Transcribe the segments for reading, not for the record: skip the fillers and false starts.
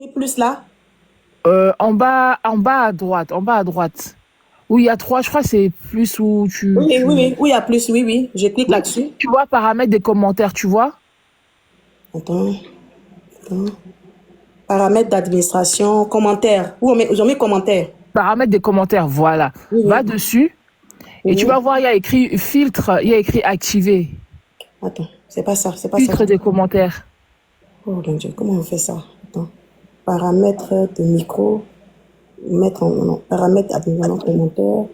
Et plus là? En bas à droite, en bas à droite. Où il y a trois, je crois que c'est plus où Oui, oui, oui. Où il y a plus, oui, oui. Je clique Oui, là-dessus. tu vois, paramètres des commentaires, tu vois? Attends, attends. Paramètres d'administration, commentaires. Où on met commentaires? Paramètres des commentaires, voilà. Oui, Va oui. dessus et tu vas Mhm. voir, il y a écrit filtre, il y a écrit activer. Attends, c'est pas ça, c'est pas ça. Filtre des commentaires. Oh mon Dieu, comment on fait ça? Attends. Paramètres de micro, mettre en, non, paramètres d'administration, commentaires,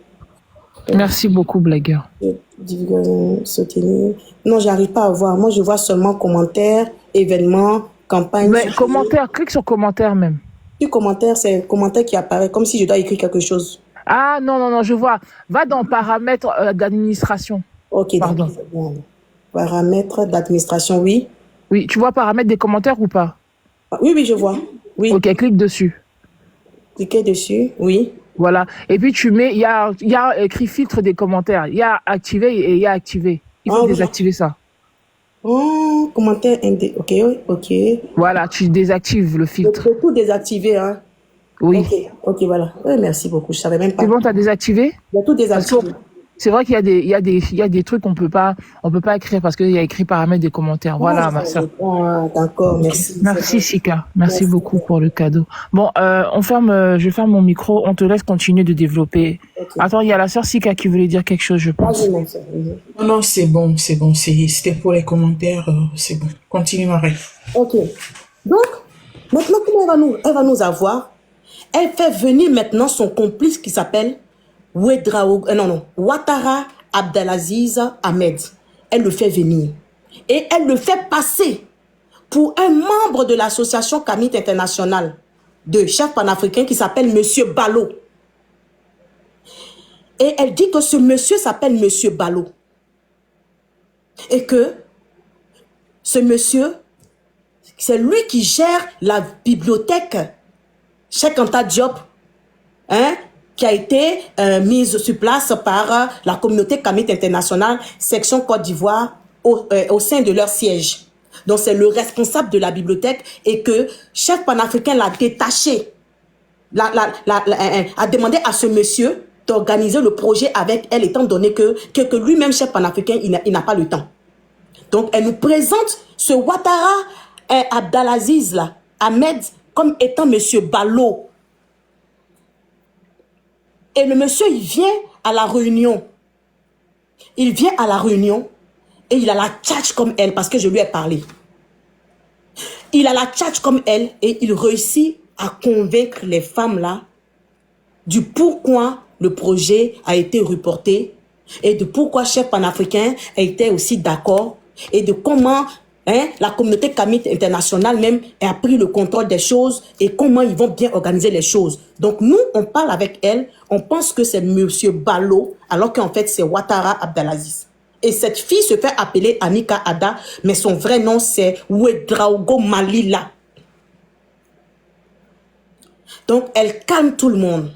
Merci beaucoup, blagueur. divulgation, soutenir. Non, j'arrive pas à voir. Moi, je vois seulement commentaires, événements, campagne, Mais soutenir. commentaire, clique sur commentaire même. Puis commentaire, c'est commentaire qui apparaît comme si je dois écrire quelque chose. Ah non, non, non, je vois. Va dans paramètres d'administration. Ok, d'accord, Pardon. c'est bon. Paramètres d'administration, oui. Oui, tu vois paramètres des commentaires ou pas? Ah, oui, oui, je vois. Oui. Ok, clique dessus. Cliquez dessus, oui. Voilà. Et puis tu mets, il y a écrit filtre des commentaires. Il y a activé et il y a activé. Il faut Ah oui. désactiver ça. Oh, commentaire indé. Ok, ok. Voilà, tu désactives le Je filtre. peux tout désactiver, hein. Oui. Ok, ok, voilà. Oui, merci beaucoup. Je savais même C'est pas. bon, tu as désactivé? J'ai tout Parce que désactivé. c'est vrai qu'il y a il y a des trucs on peut pas écrire parce qu'il y a écrit paramètres des commentaires. Ah, Voilà, ma soeur. ah, d'accord, Ok. merci. C'est Merci, bon. Sika. Merci Merci. beaucoup pour le cadeau. Bon, je ferme mon micro. On te laisse continuer de développer. Ok. Attends, il y a la sœur Sika qui voulait dire quelque chose, je Vas-y, pense. mon soeur. Non, non, c'est bon, c'est bon. C'était pour les commentaires, c'est bon. Continue, Marie. Ok. Donc, maintenant, comment elle va nous avoir? Elle fait venir maintenant son complice qui s'appelle Ouattara Abdelaziz Ahmed. Elle le fait venir. Et elle le fait passer pour un membre de l'association Kamit International de chefs panafricains qui s'appelle Monsieur Ballot. Et elle dit que ce monsieur s'appelle Monsieur Ballot. Et que ce monsieur, c'est lui qui gère la bibliothèque Cheikh Anta Diop, hein, qui a été mise sur place par la communauté Kamit International, section Côte d'Ivoire, au sein de leur siège. Donc c'est le responsable de la bibliothèque et que chef panafricain l'a détaché, a demandé à ce monsieur d'organiser le projet avec elle, étant donné que lui-même, chef panafricain, il n'a pas le temps. Donc elle nous présente ce Ouattara Abdelaziz là, Ahmed, comme étant monsieur Ballot. Et le monsieur, il vient à la réunion. Il vient à la réunion et il a la tchatch comme elle parce que je lui ai parlé. Il a la tchatch comme elle et il réussit à convaincre les femmes là du pourquoi le projet a été reporté et de pourquoi chef panafricain a été aussi d'accord et de comment la communauté Kamit internationale même a pris le contrôle des choses et comment ils vont bien organiser les choses. Donc nous, on parle avec elle, on pense que c'est monsieur Ballot, alors qu'en fait c'est Ouattara Abdelaziz. Et cette fille se fait appeler Anika Ada, mais son vrai nom c'est Ouedraogo Malila. Donc elle calme tout le monde.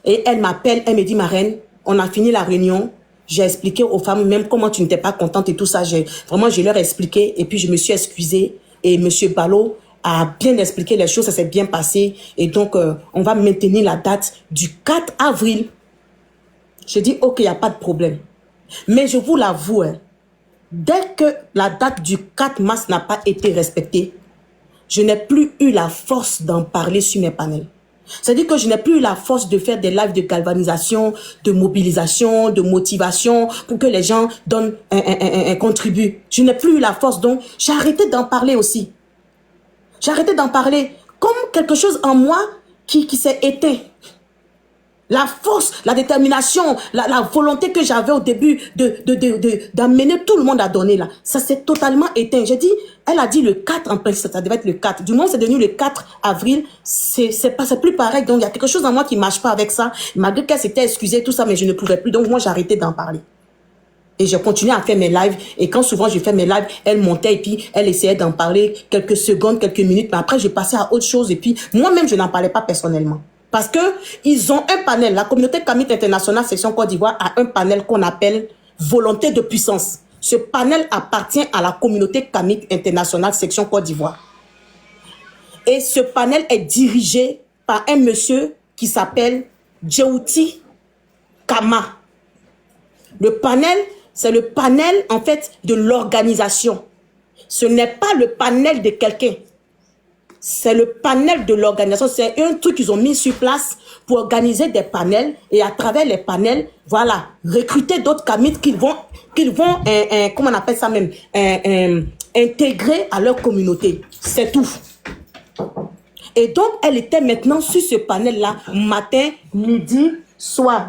Et elle m'appelle, elle me dit, ma reine, on a fini la réunion. J'ai expliqué aux femmes même comment tu n'étais pas contente et tout ça. Vraiment, je leur ai expliqué et puis je me suis excusée. Et monsieur Ballot a bien expliqué les choses, ça s'est bien passé. Et donc, on va maintenir la date du 4 avril. J'ai dit, ok, il n'y a pas de problème. Mais je vous l'avoue, hein, dès que la date du 4 mars n'a pas été respectée, je n'ai plus eu la force d'en parler sur mes panels. C'est-à-dire que je n'ai plus eu la force de faire des lives de galvanisation, de mobilisation, de motivation pour que les gens donnent un contribut. Je n'ai plus eu la force, donc j'ai arrêté d'en parler aussi. J'ai arrêté d'en parler comme quelque chose en moi qui s'est éteint. La force, la détermination, la volonté que j'avais au début d'amener tout le monde à donner là, ça s'est totalement éteint. J'ai dit, elle a dit le 4 en principe, ça devait être le 4. Du moment où c'est devenu le 4 avril, c'est plus pareil. Donc il y a quelque chose en moi qui ne marche pas avec ça. Malgré qu'elle s'était excusée, tout ça, mais je ne pouvais plus. Donc moi j'ai arrêté d'en parler. Et je continuais à faire mes lives. Et quand souvent je fais mes lives, elle montait et puis elle essayait d'en parler quelques secondes, quelques minutes. Mais après je passais à autre chose. Et puis moi-même je n'en parlais pas personnellement. Parce que ils ont un panel, la communauté Kamit International section Côte d'Ivoire a un panel qu'on appelle volonté de puissance. Ce panel appartient à la communauté Kamit International section Côte d'Ivoire. Et ce panel est dirigé par un monsieur qui s'appelle Djouti Kama. Le panel, c'est le panel, en fait, de l'organisation. Ce n'est pas le panel de quelqu'un. C'est le panel de l'organisation. C'est un truc qu'ils ont mis sur place pour organiser des panels. Et à travers les panels, voilà, recruter d'autres kamites qu'ils vont comment on appelle ça même, intégrer à leur communauté. C'est tout. Et donc, elle était maintenant sur ce panel-là, matin, midi, soir.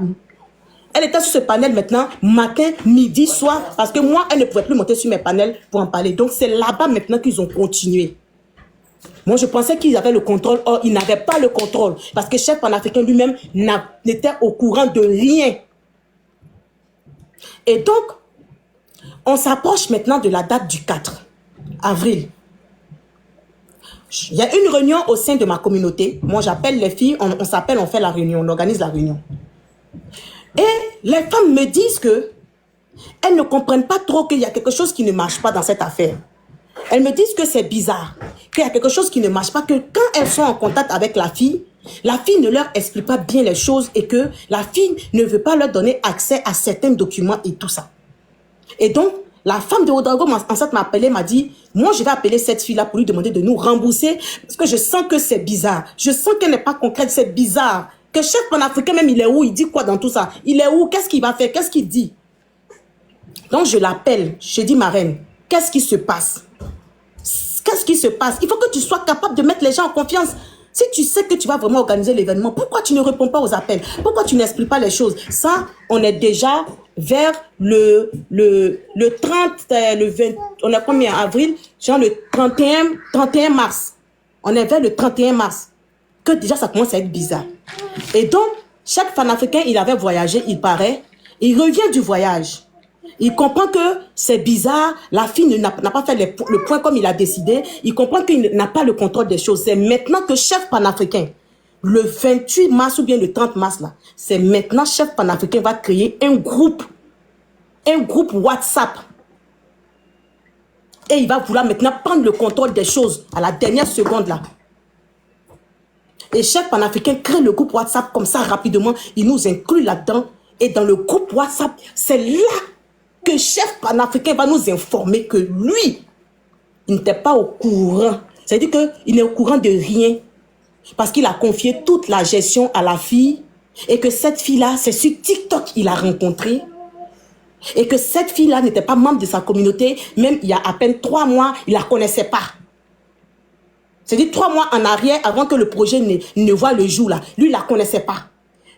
Elle était sur ce panel maintenant, matin, midi, soir, parce que moi, elle ne pouvait plus monter sur mes panels pour en parler. Donc, c'est là-bas maintenant qu'ils ont continué. Moi, je pensais qu'ils avaient le contrôle. Or, ils n'avaient pas le contrôle. Parce que Chef Panafricain lui-même n'était au courant de rien. Et donc, on s'approche maintenant de la date du 4 avril. Il y a une réunion au sein de ma communauté. Moi, j'appelle les filles, on s'appelle, on fait la réunion, on organise la réunion. Et les femmes me disent que elles ne comprennent pas trop qu'il y a quelque chose qui ne marche pas dans cette affaire. Elles me disent que c'est bizarre, qu'il y a quelque chose qui ne marche pas, que quand elles sont en contact avec la fille ne leur explique pas bien les choses et que la fille ne veut pas leur donner accès à certains documents et tout ça. Et donc, la femme de Ouedraogo enceinte m'a appelé, m'a dit, moi je vais appeler cette fille-là pour lui demander de nous rembourser parce que je sens que c'est bizarre. Je sens qu'elle n'est pas concrète, c'est bizarre. Que Chef Panafricain même, il est où? Il dit quoi dans tout ça? Il est où? Qu'est-ce qu'il va faire? Qu'est-ce qu'il dit? Donc je l'appelle, je dis, ma reine, qu'est-ce qui se passe? Qu'est-ce qui se passe? Il faut que tu sois capable de mettre les gens en confiance. Si tu sais que tu vas vraiment organiser l'événement, pourquoi tu ne réponds pas aux appels? Pourquoi tu n'expliques pas les choses? Ça, on est déjà vers le 30, le 20, on est combien? Avril? Genre le 31 mars. On est vers le 31 mars. Que déjà, ça commence à être bizarre. Et donc, chaque Panafricain, il avait voyagé, il paraît. Il revient du voyage. Il comprend que c'est bizarre, la fille n'a pas fait le point comme il a décidé. Il comprend qu'il n'a pas le contrôle des choses. C'est maintenant que Chef Panafricain, le 28 mars ou bien le 30 mars, là, c'est maintenant Chef Panafricain va créer un groupe WhatsApp. Et il va vouloir maintenant prendre le contrôle des choses à la dernière seconde là. Et Chef Panafricain crée le groupe WhatsApp comme ça rapidement. Il nous inclut là-dedans. Et dans le groupe WhatsApp, c'est là que Chef Panafricain va nous informer que lui, il n'était pas au courant. C'est-à-dire qu'il n'est au courant de rien. Parce qu'il a confié toute la gestion à la fille. Et que cette fille-là, c'est sur TikTok qu'il a rencontré. Et que cette fille-là n'était pas membre de sa communauté. Même il y a à peine 3 mois, il ne la connaissait pas. C'est-à-dire 3 mois en arrière, avant que le projet ne voie le jour là. Lui, il ne la connaissait pas.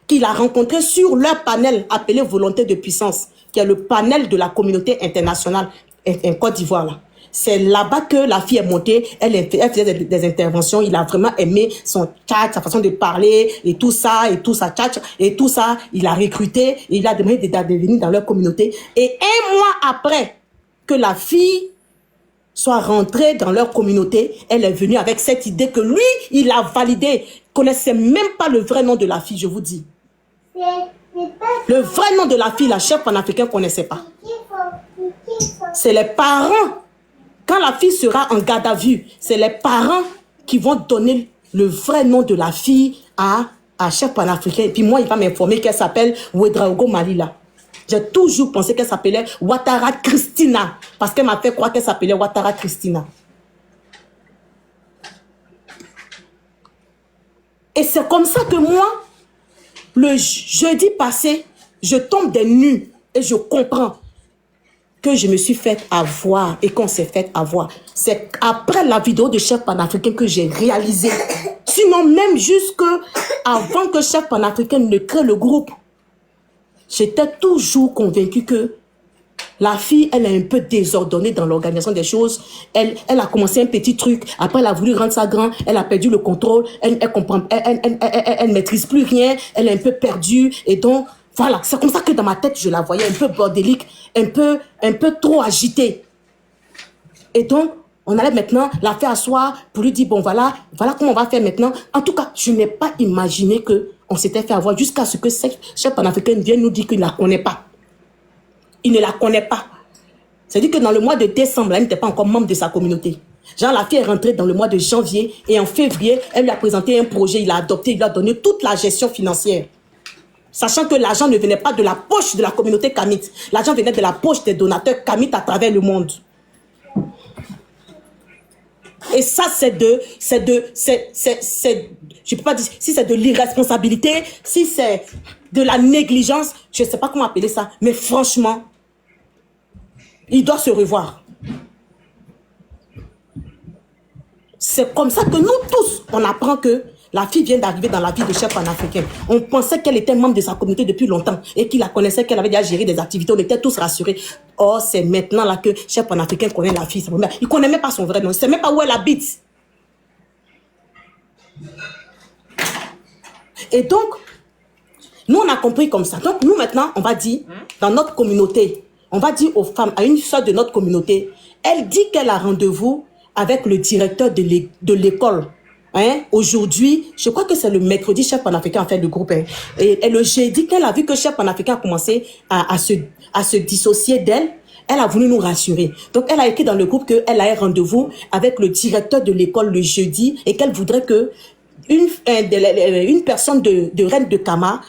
Qu'il a rencontré sur leur panel appelé Volonté de Puissance, qui est le panel de la communauté internationale en Côte d'Ivoire là. C'est là-bas que la fille est montée, elle faisait des interventions, il a vraiment aimé son tchatch, sa façon de parler, et tout ça, tchatch, et tout ça, il a recruté, et il a demandé de venir dans leur communauté. Et 1 mois après que la fille soit rentrée dans leur communauté, elle est venue avec cette idée que lui, il a validé, connaissait même pas le vrai nom de la fille, je vous dis. Le vrai nom de la fille, la Chef Panafricain ne connaissait pas. C'est les parents. Quand la fille sera en garde à vue, c'est les parents qui vont donner le vrai nom de la fille à Chef Panafricain. Et puis moi, il va m'informer qu'elle s'appelle Ouedraogo Malila. J'ai toujours pensé qu'elle s'appelait Ouattara Christina. Parce qu'elle m'a fait croire qu'elle s'appelait Ouattara Christina. Et c'est comme ça que moi, le jeudi passé, je tombe des nues et je comprends que je me suis fait avoir et qu'on s'est fait avoir. C'est après la vidéo de Chef Panafricain que j'ai réalisé. Sinon, même jusque avant que Chef Panafricain ne crée le groupe, j'étais toujours convaincue que la fille, elle est un peu désordonnée dans l'organisation des choses. Elle a commencé un petit truc. Après, elle a voulu rendre ça grand. Elle a perdu le contrôle. Elle ne maîtrise plus rien. Elle est un peu perdue. Et donc, voilà. C'est comme ça que dans ma tête, je la voyais un peu bordélique, un peu trop agitée. Et donc, on allait maintenant la faire asseoir pour lui dire, bon, voilà comment on va faire maintenant. En tout cas, je n'ai pas imaginé qu'on s'était fait avoir jusqu'à ce que Chef Panafricain vienne nous dire qu'il ne la connaît pas. Il ne la connaît pas. C'est-à-dire que dans le mois de décembre, elle n'était pas encore membre de sa communauté. Genre, la fille est rentrée dans le mois de janvier et en février, elle lui a présenté un projet, il a adopté, il lui a donné toute la gestion financière. Sachant que l'argent ne venait pas de la poche de la communauté kamite. L'argent venait de la poche des donateurs kamites à travers le monde. Et ça, je peux pas dire, si c'est de l'irresponsabilité, si c'est de la négligence, je sais pas comment appeler ça, mais franchement, il doit se revoir. C'est comme ça que nous tous, on apprend que la fille vient d'arriver dans la vie de chef panafricain. On pensait qu'elle était membre de sa communauté depuis longtemps et qu'il la connaissait, qu'elle avait déjà géré des activités. On était tous rassurés. Oh, c'est maintenant là que chef panafricain connaît la fille. Il ne connaît même pas son vrai nom. Il ne sait même pas où elle habite. Et donc, nous, on a compris comme ça. Donc, nous, maintenant, on va dire, dans notre communauté, on va dire aux femmes, à une soeur de notre communauté, elle dit qu'elle a rendez-vous avec le directeur de l'école. Hein? Aujourd'hui, je crois que c'est le mercredi, chef panafricain a fait le groupe. Hein? Et le jeudi, qu'elle a vu que chef panafricain a commencé à se dissocier d'elle, elle a voulu nous rassurer. Donc, elle a écrit dans le groupe qu'elle a un rendez-vous avec le directeur de l'école le jeudi et qu'elle voudrait que une personne de Reine de Kama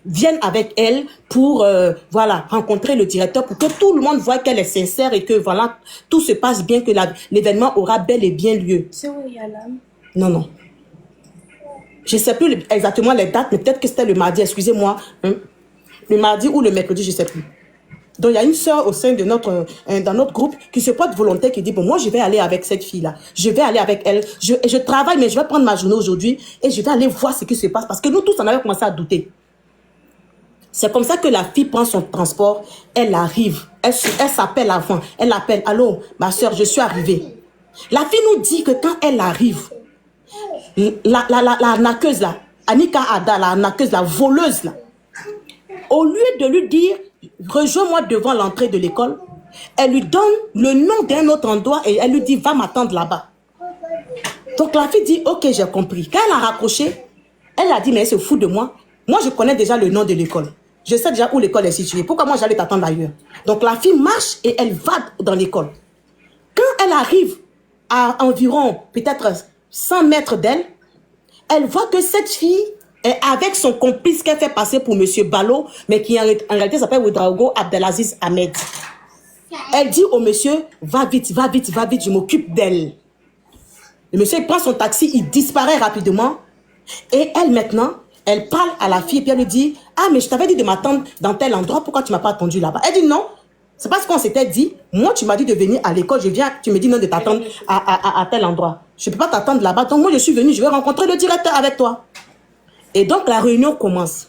vienne avec elle pour voilà, rencontrer le directeur pour que tout le monde voit qu'elle est sincère et que voilà, tout se passe bien, que l'événement aura bel et bien lieu. C'est où il y a l'âme? Non, non. Je ne sais plus exactement les dates, mais peut-être que c'était le mardi, excusez-moi. Hein? Le mardi ou le mercredi, je ne sais plus. Donc, il y a une sœur au sein de dans notre groupe qui se porte volontaire, qui dit, bon, moi, je vais aller avec cette fille-là. Je vais aller avec elle. Je travaille, mais je vais prendre ma journée aujourd'hui et je vais aller voir ce qui se passe. Parce que nous tous, on avait commencé à douter. C'est comme ça que la fille prend son transport. Elle arrive. Elle s'appelle avant. Elle appelle. Allô, ma sœur, je suis arrivée. La fille nous dit que quand elle arrive, la naqueuse là, Anika Ada, la naqueuse, la voleuse là, au lieu de lui dire, rejoins-moi devant l'entrée de l'école, elle lui donne le nom d'un autre endroit et elle lui dit, va m'attendre là-bas. Donc la fille dit, ok, j'ai compris. Quand elle a raccroché, elle a dit, mais elle se fout de moi. Moi, je connais déjà le nom de l'école. Je sais déjà où l'école est située. Pourquoi moi, j'allais t'attendre ailleurs? Donc la fille marche et elle va dans l'école. Quand elle arrive à environ, peut-être 100 mètres d'elle, elle voit que cette fille est avec son complice qu'elle fait passer pour Monsieur Balo, mais qui en réalité s'appelle Ouedraogo Abdelaziz Ahmed. Elle dit au monsieur, va vite, va vite, va vite, je m'occupe d'elle. Le monsieur il prend son taxi, il disparaît rapidement. Et elle maintenant, elle parle à la fille et puis elle lui dit, ah mais je t'avais dit de m'attendre dans tel endroit, pourquoi tu ne m'as pas attendu là-bas? Elle dit non, c'est parce qu'on s'était dit, moi tu m'as dit de venir à l'école, je viens, tu me dis non de t'attendre à tel endroit. Je ne peux pas t'attendre là-bas, donc moi je suis venue, je vais rencontrer le directeur avec toi. Et donc la réunion commence.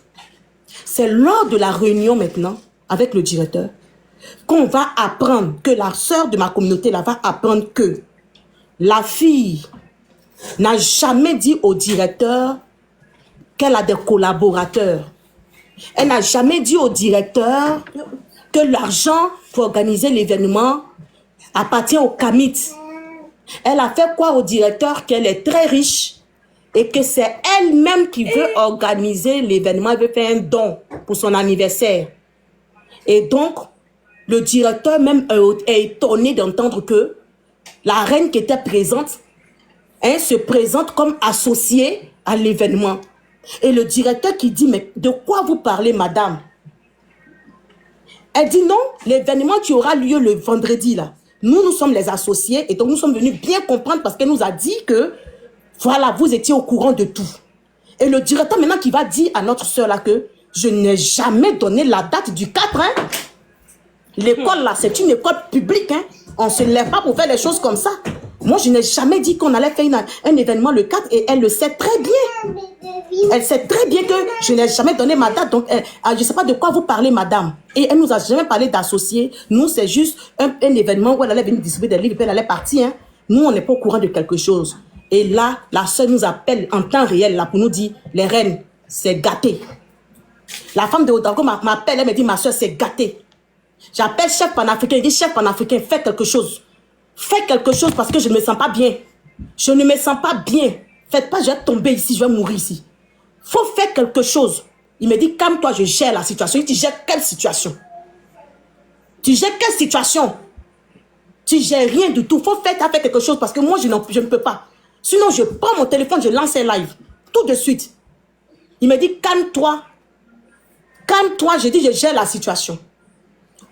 C'est lors de la réunion maintenant, avec le directeur, qu'on va apprendre, que la sœur de ma communauté là va apprendre que la fille n'a jamais dit au directeur qu'elle a des collaborateurs. Elle n'a jamais dit au directeur que l'argent pour organiser l'événement appartient aux Kamites. Elle a fait croire au directeur qu'elle est très riche et que c'est elle-même qui veut organiser l'événement. Elle veut faire un don pour son anniversaire. Et donc, le directeur même est étonné d'entendre que la reine qui était présente se présente comme associée à l'événement. Et le directeur qui dit, mais de quoi vous parlez, madame? Elle dit non, l'événement qui aura lieu le vendredi, là, nous sommes les associés et donc nous sommes venus bien comprendre parce qu'elle nous a dit que, voilà, vous étiez au courant de tout. Et le directeur maintenant qui va dire à notre soeur là que je n'ai jamais donné la date du 4, hein. L'école là, c'est une école publique, hein. On ne se lève pas pour faire les choses comme ça. Moi, je n'ai jamais dit qu'on allait faire un événement le 4 et elle le sait très bien. Elle sait très bien que je n'ai jamais donné ma date. Donc, je ne sais pas de quoi vous parlez, madame. Et elle nous a jamais parlé d'associés. Nous, c'est juste un événement où elle allait venir distribuer des livres et puis elle allait partir. Hein. Nous, on n'est pas au courant de quelque chose. Et là, la sœur nous appelle en temps réel là, pour nous dire, les reines, c'est gâté. La femme de Ouedraogo m'appelle, elle me dit, ma soeur, c'est gâté. J'appelle chef panafricain, il dit, chef panafricain, fais quelque chose. Fais quelque chose parce que je ne me sens pas bien. Je ne me sens pas bien. Faites pas, je vais tomber ici, je vais mourir ici. Faut faire quelque chose. Il me dit, calme-toi, je gère la situation. Il dit, tu gères quelle situation? Tu gères quelle situation? Tu gères rien du tout. Faut faire quelque chose parce que moi, je ne peux pas. Sinon, je prends mon téléphone, je lance un live. Tout de suite. Il me dit, calme-toi. Calme-toi. Je dis, je gère la situation.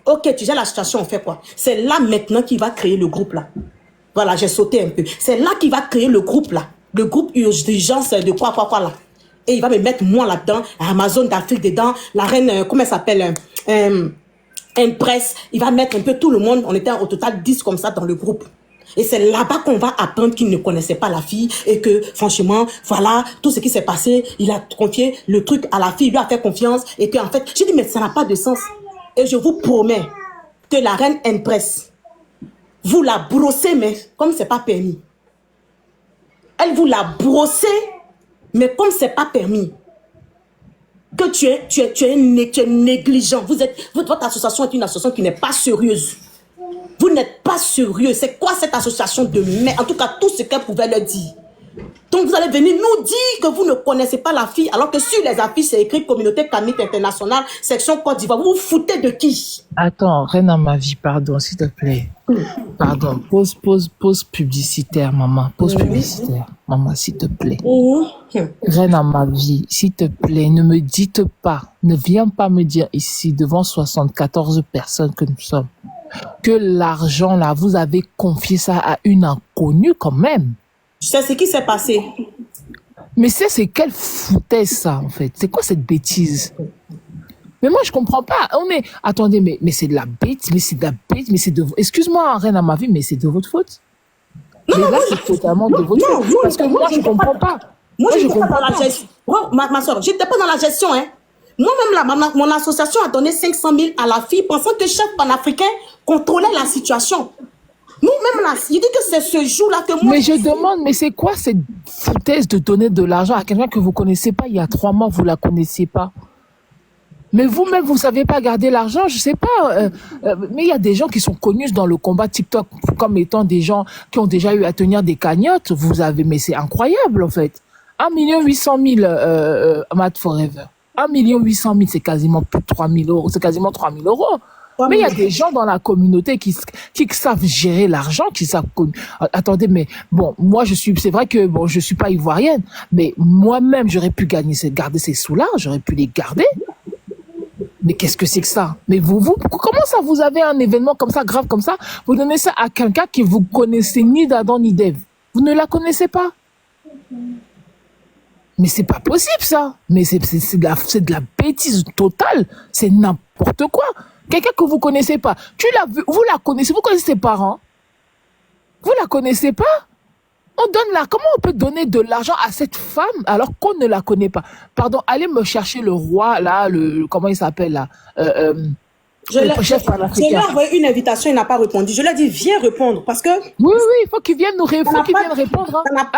Ok, tu gères la situation, on fait quoi? C'est là maintenant qu'il va créer le groupe là. Voilà, j'ai sauté un peu. C'est là qu'il va créer le groupe là. Le groupe d'urgence de quoi là. Et il va me mettre moi là-dedans, Amazon d'Afrique dedans, la reine, comment elle s'appelle? Presse. Il va mettre un peu tout le monde. On était au total 10 comme ça dans le groupe. Et c'est là-bas qu'on va apprendre qu'il ne connaissait pas la fille et que, franchement, voilà, tout ce qui s'est passé, il a confié le truc à la fille, il lui a fait confiance et qu'en fait, j'ai dit, mais ça n'a pas de sens. Et je vous promets que la reine Empress, vous la brossez, mais comme c'est pas permis. Elle vous la brossez, mais comme c'est pas permis. Que tu es négligent. Votre association est une association qui n'est pas sérieuse. Vous n'êtes pas sérieux. C'est quoi cette association de merde? En tout cas, tout ce qu'elle pouvait leur dire. Donc, vous allez venir nous dire que vous ne connaissez pas la fille, alors que sur les affiches, c'est écrit Communauté Kamite Internationale, section Côte d'Ivoire. Vous vous foutez de qui? Attends, reine dans ma vie, pardon, s'il te plaît. Pardon, pause publicitaire, maman. Pause publicitaire, maman, s'il te plaît. Reine dans ma vie, s'il te plaît, ne me dites pas, ne viens pas me dire ici, devant 74 personnes que nous sommes, que l'argent, là, vous avez confié ça à une inconnue quand même. C'est ce qui s'est passé. Mais c'est quelle foutaise ça, en fait? C'est quoi cette bêtise? Mais moi, je comprends pas. Attendez, mais c'est de la bêtise, mais c'est de la bêtise, mais c'est de... Excuse-moi, reine à ma vie, mais c'est de votre faute. Non, mais là, c'est totalement de votre faute. Parce que moi, je comprends pas. Moi, je comprends pas dans la gestion. Ma soeur, j'étais pas dans la gestion, hein. Moi-même, là, mon association a donné 500 000 à la fille, pensant que chef panafricain contrôlait la situation. Nous-mêmes, là, il dit que c'est ce jour-là que moi... Mais je demande, mais c'est quoi cette foutaise de donner de l'argent à quelqu'un que vous connaissez pas il y a 3 mois, vous la connaissiez pas? Mais vous-même, vous savez pas garder l'argent, je sais pas. Mais il y a des gens qui sont connus dans le combat TikTok comme étant des gens qui ont déjà eu à tenir des cagnottes. Mais c'est incroyable, en fait. 1 800 000, Mad Forever. 1 800 000, c'est quasiment plus de 3 000 euros. C'est quasiment 3 000 euros. Mais il y a des gens dans la communauté qui savent gérer l'argent, qui savent... Attendez, mais bon, moi, c'est vrai que bon, je suis pas ivoirienne, mais moi-même, j'aurais pu garder ces sous-là, j'aurais pu les garder. Mais qu'est-ce que c'est que ça? Mais comment ça, vous avez un événement comme ça, grave comme ça, vous donnez ça à quelqu'un que vous connaissez ni d'Adam ni d'Ève. Vous ne la connaissez pas. Mais c'est pas possible, ça. Mais c'est de la bêtise totale. C'est n'importe quoi. Quelqu'un que vous connaissez pas. Tu l'as vu, vous la connaissez, vous connaissez ses parents. Vous la connaissez pas? Comment on peut donner de l'argent à cette femme alors qu'on ne la connaît pas? Allez me chercher le roi, là, comment il s'appelle, là? Je lui ai envoyé une invitation, il n'a pas répondu. Je lui ai dit, viens répondre, parce que... Oui, il faut qu'il vienne répondre. Hein.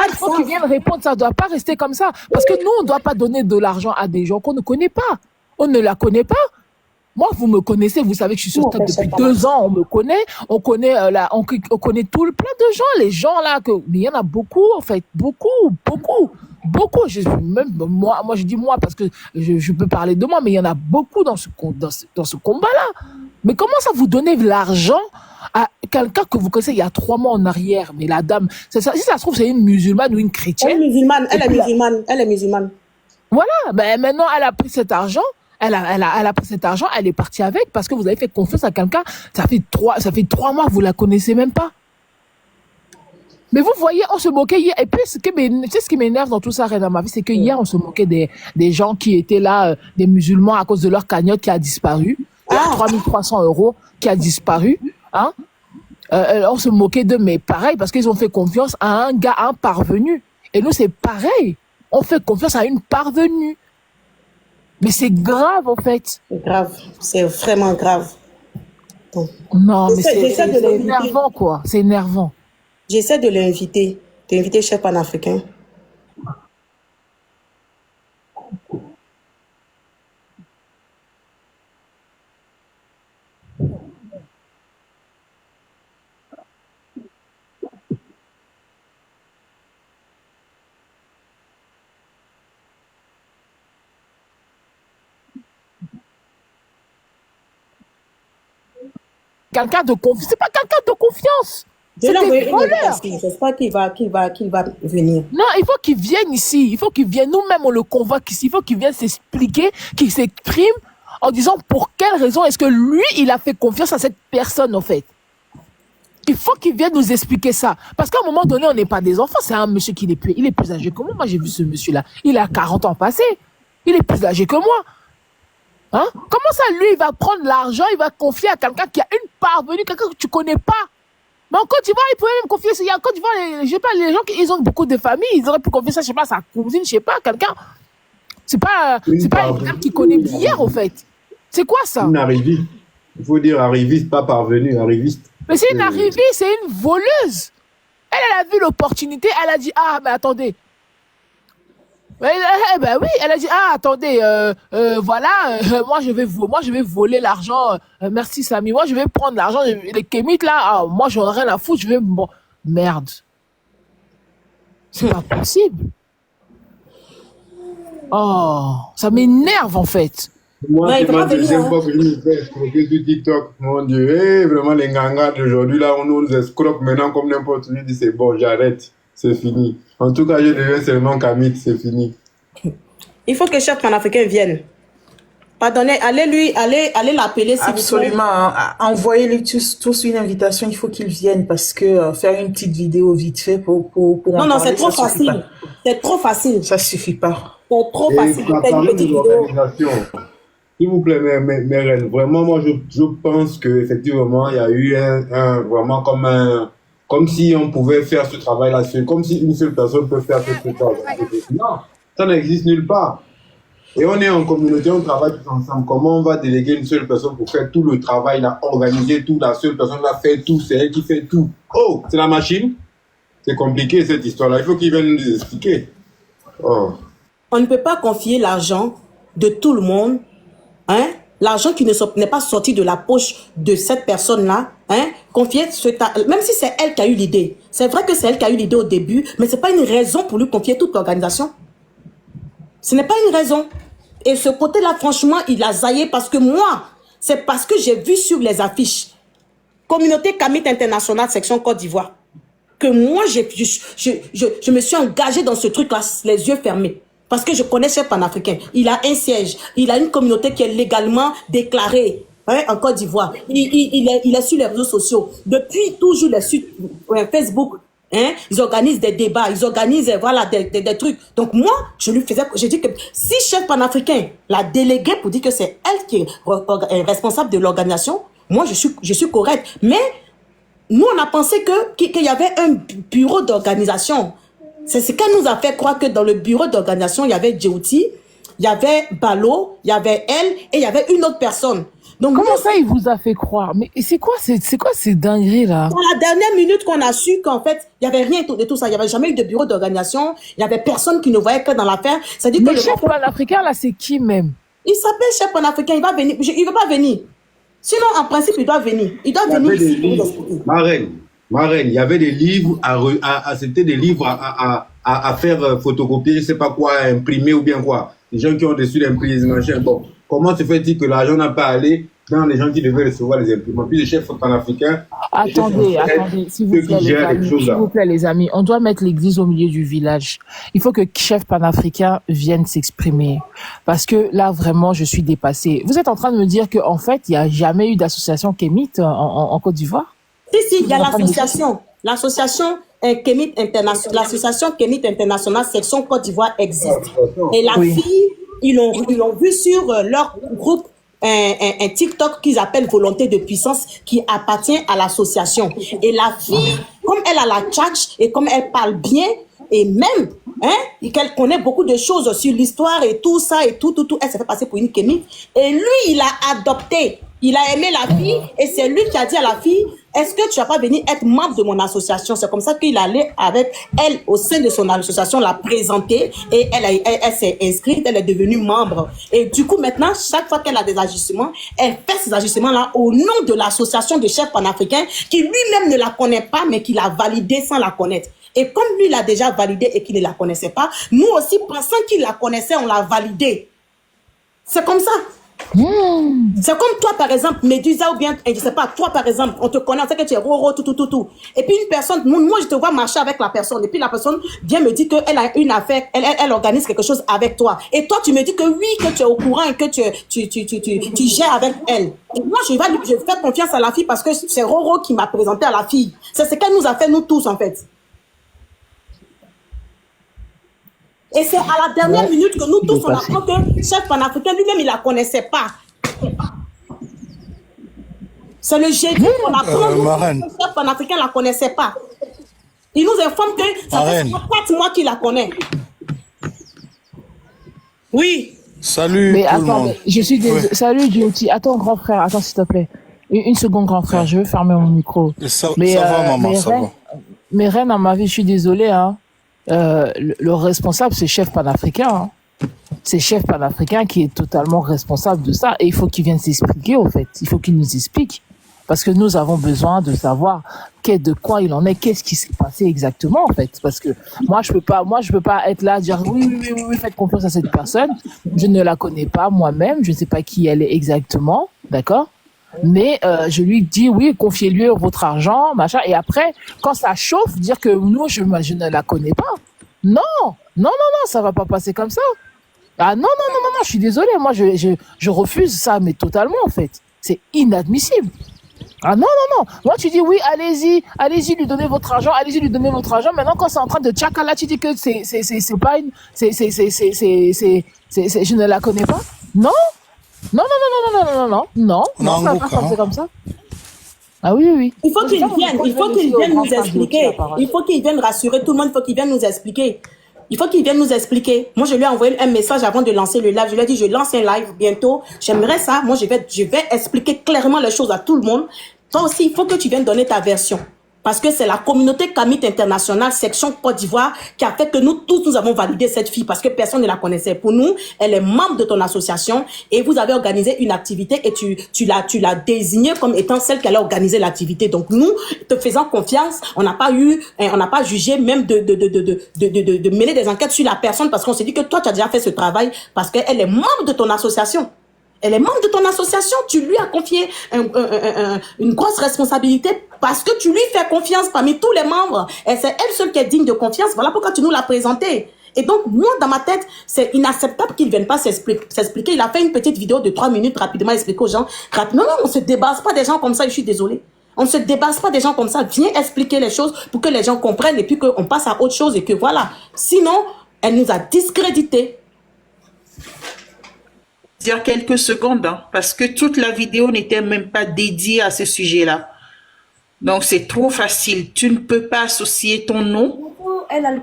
Il faut qu'il vienne répondre, ça ne doit pas rester comme ça. Parce que nous, on ne doit pas donner de l'argent à des gens qu'on ne connaît pas. On ne la connaît pas. Moi, vous me connaissez, vous savez que je suis sur TikTok depuis 2 ans, on me connaît, on connaît on connaît plein de gens, les gens là mais il y en a beaucoup en fait, beaucoup. Moi je dis moi parce que je peux parler de moi, mais il y en a beaucoup dans ce combat-là. Mais comment ça vous donnez de l'argent à quelqu'un que vous connaissez il y a 3 mois en arrière? Mais la dame, si ça se trouve c'est une musulmane ou une chrétienne. Elle est musulmane. Voilà, ben maintenant elle a pris cet argent. Elle a pris cet argent, elle est partie avec parce que vous avez fait confiance à quelqu'un. Ça fait 3 mois, vous la connaissez même pas. Mais vous voyez, on se moquait hier. Et puis, ce qui m'énerve dans tout ça, Reine, dans ma vie, c'est que hier, on se moquait des gens qui étaient là, des musulmans, à cause de leur cagnotte qui a disparu. 3 300 € qui a disparu. Hein? On se moquait d'eux, mais pareil, parce qu'ils ont fait confiance à un gars, à un parvenu. Et nous, c'est pareil. On fait confiance à une parvenue. Mais c'est grave, en fait. C'est grave. C'est vraiment grave. Donc, non, mais c'est énervant, quoi. C'est énervant. J'essaie de l'inviter. De l'inviter chef panafricain. quelqu'un de confiance. C'est pas quelqu'un de confiance. Je C'est l'ai des envoyé une voleurs. invitation. J'espère qu'il va venir. Non, il faut qu'il vienne ici. Il faut qu'il vienne. Nous-mêmes, on le convoque ici. Il faut qu'il vienne s'expliquer, qu'il s'exprime en disant pour quelle raison est-ce que lui, il a fait confiance à cette personne, en fait. Il faut qu'il vienne nous expliquer ça. Parce qu'à un moment donné, on n'est pas des enfants. C'est un monsieur qui il est plus âgé que moi. Moi, j'ai vu ce monsieur-là. Il a 40 ans passés. Il est plus âgé que moi. Hein? Comment ça, lui, il va prendre l'argent, il va confier à quelqu'un qui a une parvenue, quelqu'un que tu connais pas? Mais en Côte d'Ivoire, il pouvait même confier. Il y a en Côte d'Ivoire, je sais pas, les gens qui ils ont beaucoup de familles, ils auraient pu confier ça, je sais pas, à sa cousine, je sais pas, quelqu'un. C'est pas Une une dame qui connaît parvenue. d'hier, au fait. C'est quoi ça? Une arriviste. Il faut dire arriviste, pas parvenu, arriviste. Mais c'est une Euh, arrivée, c'est une voleuse. Elle a vu l'opportunité, elle a dit, ah, mais attendez. Ben oui, elle a dit, ah, attendez, voilà, moi je vais voler l'argent. Merci Samy, moi je vais prendre l'argent, les kémites là, ah, moi j'en ai rien à foutre, je vais... Bon, merde, c'est pas possible. Oh, ça m'énerve en fait. Moi, Ouais, c'est il va ma pas venir. deuxième Hein. fois que je me fais escroquer sur TikTok. Mon Dieu, vraiment, les gangas d'aujourd'hui, là, on nous escroque maintenant comme n'importe qui. Dit, c'est bon, j'arrête, c'est fini. En tout cas, je deviens seulement Kamit, c'est fini. Il faut que le chef panafricain vienne. Pardonnez, allez l'appeler s'il vous plaît. Absolument. Hein. Envoyez-lui tous une invitation. Il faut qu'il vienne parce que faire une petite vidéo vite fait pour en Non, c'est parler, trop ça suffit facile. pas. C'est trop facile. Ça suffit pas. C'est trop Et facile de par faire une parler petite de vidéo. l'organisation, s'il vous plaît, mes reines, vraiment, moi, je pense qu'effectivement, il y a eu vraiment comme si on pouvait faire ce travail-là seul, comme si une seule personne peut faire ce travail. Non, ça n'existe nulle part. Et on est en communauté, on travaille tous ensemble. Comment on va déléguer une seule personne pour faire tout le travail, là, organiser tout, la seule personne là fait tout, c'est elle qui fait tout. Oh, c'est la machine? C'est compliqué cette histoire-là, il faut qu'il vienne nous expliquer. Oh. On ne peut pas confier l'argent de tout le monde, hein? L'argent qui n'est pas sorti de la poche de cette personne-là, hein? Confier même si c'est elle qui a eu l'idée. C'est vrai que c'est elle qui a eu l'idée au début, mais c'est pas une raison pour lui confier toute l'organisation. Ce n'est pas une raison. Et ce côté-là, franchement, il a zaillé parce que moi, c'est parce que j'ai vu sur les affiches Communauté Kamit International, section Côte d'Ivoire, que moi, je me suis engagée dans ce truc-là, les yeux fermés. Parce que je connais Chef Panafricain. Il a un siège. Il a une communauté qui est légalement déclarée, hein, en Côte d'Ivoire. Il est sur les réseaux sociaux. Depuis toujours, les sur Facebook, hein, ils organisent des débats, ils organisent voilà, des trucs. Donc moi, j'ai dit que si Chef Panafricain l'a délégué pour dire que c'est elle qui est responsable de l'organisation, moi, je suis correcte. Mais nous, on a pensé qu'il y avait un bureau d'organisation. C'est ce qu'elle nous a fait croire que dans le bureau d'organisation, il y avait Djouti, il y avait Balo, il y avait elle et il y avait une autre personne. Donc, Comment ça, il vous a fait croire? Mais c'est quoi ces dingueries là? dans la dernière minute qu'on a su qu'en fait, il n'y avait rien de tout ça. Il n'y avait jamais eu de bureau d'organisation. Il n'y avait personne qui ne voyait que dans l'affaire. C'est-à-dire que Le chef panafricain là, c'est qui même? il s'appelle chef panafricain. Il va venir. Il ne veut pas venir. Sinon, en principe, il doit venir. Il doit Il y venir avait des ici pour nous livres, expliquer. ma reine, il y avait des livres c'était des livres à faire photocopier, je sais pas quoi, imprimer ou bien quoi. Les gens qui ont reçu l'imprimer, machin. Bon, comment se fait-il que l'argent n'a pas allé dans les gens qui devaient recevoir les imprimantes? Puis les chefs panafricains, Attendez, s'il vous ceux plaît, qui les gèrent les amis, choses s'il là. vous plaît, les amis, on doit mettre l'église au milieu du village. Il faut que chef panafricain vienne s'exprimer. Parce que là, vraiment, je suis dépassée. Vous êtes en train de me dire qu'en fait, il n'y a jamais eu d'association kémite en Côte d'Ivoire? Si, il y a l'association. L'association Kémit International, l'association Kémit International section Côte d'Ivoire existe. Et la Oui. fille, ils l'ont vu sur leur groupe un TikTok qu'ils appellent Volonté de puissance qui appartient à l'association. Et la fille, comme elle a la tchatch et comme elle parle bien, et même, hein, et qu'elle connaît beaucoup de choses sur l'histoire et tout ça et tout, elle s'est fait passer pour une kémite. Et lui, il a adopté. Il a aimé la fille et c'est lui qui a dit à la fille, est-ce que tu vas pas venir être membre de mon association? C'est comme ça qu'il allait avec elle au sein de son association, la présenter et elle s'est inscrite, elle est devenue membre. Et du coup, maintenant, chaque fois qu'elle a des ajustements, elle fait ces ajustements-là au nom de l'association de chefs panafricains qui lui-même ne la connaît pas, mais qui l'a validée sans la connaître. Et comme lui l'a déjà validée et qu'il ne la connaissait pas, nous aussi, pensant qu'il la connaissait, on l'a validée. C'est comme ça. C'est comme toi, par exemple, Médusa ou bien, je sais pas, toi, par exemple, on te connaît, on sait que tu es Roro, tout. Et puis une personne, moi, je te vois marcher avec la personne, et puis la personne vient me dire qu'elle a une affaire, elle organise quelque chose avec toi. Et toi, tu me dis que oui, que tu es au courant et que tu gères avec elle. Et moi, je vais faire confiance à la fille parce que c'est Roro qui m'a présenté à la fille. C'est ce qu'elle nous a fait, nous tous, en fait. Et c'est à la dernière minute que nous tous, on apprend que chef panafricain lui-même, il la connaissait pas. C'est le jeudi qu'on apprend que le chef panafricain la connaissait pas. Il nous informe que ça fait 4 mois qu'il la connaît. Oui. Salut Mais tout attends, le monde. mais je suis désolée. Salut, Duty. Attends, grand frère, attends, s'il te plaît. Une seconde, grand frère, je veux fermer mon micro. Ça va, maman, ça va. Mais Reine, dans ma vie, je suis désolée, hein. Le responsable, c'est chef panafricain. Hein. C'est chef panafricain qui est totalement responsable de ça. Et il faut qu'il vienne s'expliquer, au fait. Il faut qu'il nous explique. Parce que nous avons besoin de savoir de quoi il en est, qu'est-ce qui s'est passé exactement, en fait. Parce que moi, je peux pas être là, dire oui, faites confiance à cette personne. Je ne la connais pas moi-même. Je ne sais pas qui elle est exactement. D'accord? Mais je lui dis oui, confiez-lui votre argent, machin. Et après, quand ça chauffe, dire que nous, je ne la connais pas. Non, ça va pas passer comme ça. Ah non, je suis désolée. Moi, je refuse ça, mais totalement, en fait. C'est inadmissible. Ah non. Moi, tu dis oui, allez-y, lui donnez votre argent, Maintenant, quand c'est en train de tchakala, tu dis que c'est pas une, je ne la connais pas. Non, ça va pas passer comme ça. Ah oui. Il faut qu'il vienne nous expliquer. Il faut qu'il vienne rassurer tout le monde, il faut qu'il vienne nous expliquer. Moi, je lui ai envoyé un message avant de lancer le live. Je lui ai dit, je lance un live bientôt. J'aimerais ça. Moi, je vais expliquer clairement les choses à tout le monde. Toi aussi, il faut que tu viennes donner ta version. Parce que c'est la communauté Kamit International, section Côte d'Ivoire, qui a fait que nous tous, nous avons validé cette fille parce que personne ne la connaissait. Pour nous, elle est membre de ton association et vous avez organisé une activité et tu l'as désignée comme étant celle qui allait organiser l'activité. Donc nous, te faisant confiance, on n'a pas jugé même de mener des enquêtes sur la personne parce qu'on s'est dit que toi, tu as déjà fait ce travail parce qu'elle est membre de ton association. Elle est membre de ton association, tu lui as confié une grosse responsabilité parce que tu lui fais confiance parmi tous les membres. Et c'est elle seule qui est digne de confiance. Voilà pourquoi tu nous l'as présentée. Et donc, moi, dans ma tête, c'est inacceptable qu'il ne vienne pas s'expliquer. Il a fait une petite vidéo de 3 minutes, rapidement expliquer aux gens. Non, on ne se débarrasse pas des gens comme ça, je suis désolée. On ne se débarrasse pas des gens comme ça. Viens expliquer les choses pour que les gens comprennent et puis qu'on passe à autre chose et que voilà. Sinon, elle nous a discrédités. Dire quelques secondes, hein, parce que toute la vidéo n'était même pas dédiée à ce sujet-là. Donc, c'est trop facile. Tu ne peux pas associer ton nom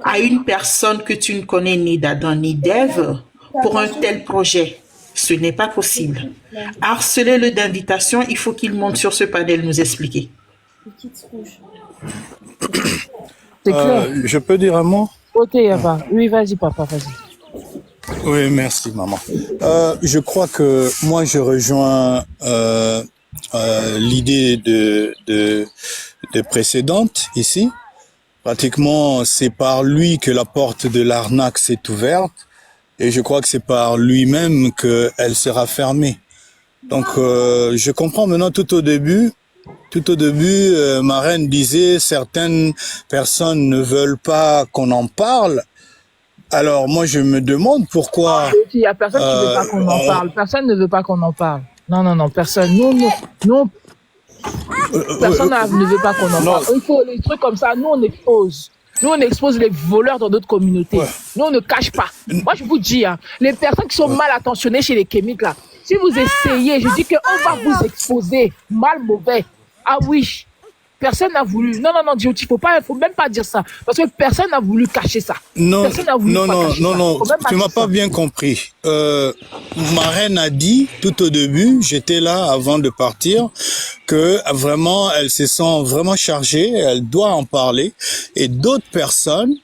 à une personne que tu ne connais ni d'Adam ni d'Ève pour un tel projet. Ce n'est pas possible. Harcelez-le d'invitation. Il faut qu'il monte sur ce panel nous expliquer. C'est clair. Je peux dire un mot? Ok, Yaba. Oui, vas-y, papa, vas-y. Oui, merci, maman. Je crois que moi, je rejoins l'idée de précédente ici. Pratiquement, c'est par lui que la porte de l'arnaque s'est ouverte et je crois que c'est par lui-même qu'elle sera fermée. Donc, je comprends maintenant tout au début, ma reine disait certaines personnes ne veulent pas qu'on en parle. Alors, moi, je me demande pourquoi... Il y a personne qui ne veut pas qu'on en parle. Personne ne veut pas qu'on en parle. Non, personne. Nous, personne ne veut pas qu'on en parle. Il faut les trucs comme ça, nous, on expose. Nous, on expose les voleurs dans notre communauté. Ouais. Nous, on ne cache pas. Moi, je vous dis, hein, les personnes qui sont mal attentionnées chez les kémiques, là, si vous essayez, je dis qu'on va vous exposer, mal, mauvais. Ah oui. Personne n'a voulu. Non, Dioti, faut même pas dire ça. Parce que personne n'a voulu cacher ça. Non, personne n'a voulu non, tu m'as pas bien compris. Ma reine a dit, tout au début, j'étais là avant de partir, que vraiment, elle se sent vraiment chargée, elle doit en parler. Et d'autres personnes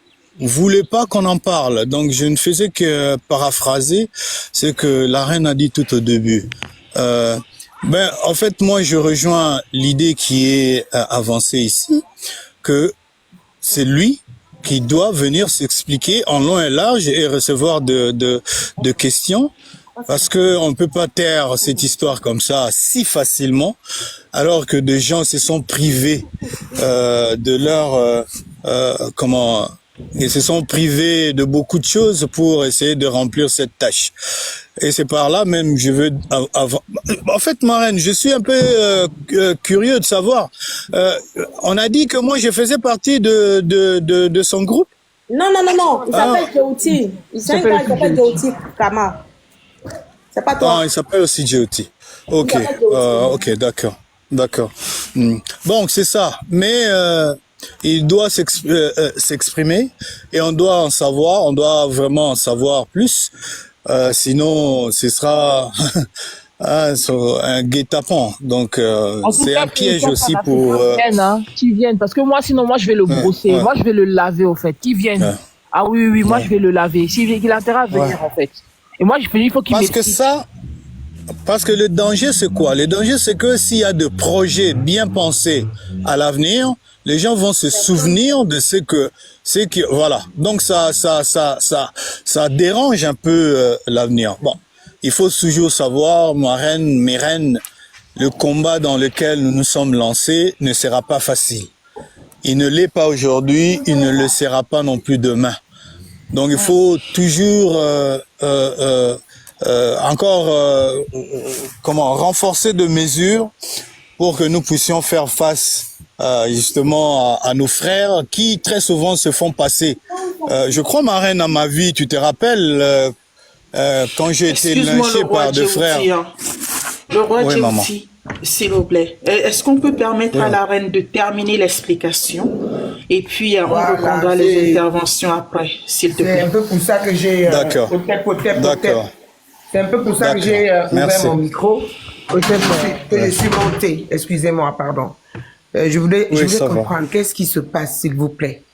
voulaient pas qu'on en parle. Donc, je ne faisais que paraphraser ce que la reine a dit tout au début. En fait, moi, je rejoins l'idée qui est avancée ici, que c'est lui qui doit venir s'expliquer en long et large et recevoir de questions Parce que on ne peut pas taire cette histoire comme ça si facilement, alors que des gens se sont privés de leur comment ils se sont privés de beaucoup de choses pour essayer de remplir cette tâche. Et c'est par là même je veux en fait, Marraine, je suis un peu curieux de savoir. On a dit que moi je faisais partie de son groupe. Non. Il s'appelle Jyoti. Il s'appelle Jyoti Kama. C'est pas toi. Ah, il s'appelle aussi Jyoti. Ok. Ok, d'accord. Bon, c'est ça. Mais il doit s'exprimer et on doit en savoir. On doit vraiment en savoir plus. Sinon, ce sera un guet-apens. Donc, c'est un piège aussi pour... Qui viennent, parce que moi, sinon, moi, je vais le brosser. Moi, je vais le laver, au fait. Qui viennent. Ah oui, moi, je vais le laver. Il a intérêt à venir, en fait. Et moi, il faut qu'il m'explique. Parce que le danger, c'est quoi? Le danger, c'est que s'il y a des projets bien pensés à l'avenir, les gens vont se souvenir de ce que voilà. Donc ça dérange un peu l'avenir. Bon, il faut toujours savoir, mes reines, le combat dans lequel nous nous sommes lancés ne sera pas facile. Il ne l'est pas aujourd'hui, il ne le sera pas non plus demain. Donc il faut toujours renforcer de mesures pour que nous puissions faire face justement à nos frères qui très souvent se font passer. Je crois, Marraine, à ma vie, tu te rappelles quand j'ai été lynché par deux frères. Le roi Djibouti, s'il vous plaît, est-ce qu'on peut permettre à la reine de terminer l'explication et puis on reprendra les interventions après, s'il te plaît. C'est un peu pour ça que j'ai... D'accord. D'accord. C'est un peu pour ça que j'ai ouvert mon micro. Peut-être que je suis monté. Excusez-moi, pardon. Je voulais comprendre. Qu'est-ce qui se passe, s'il vous plaît?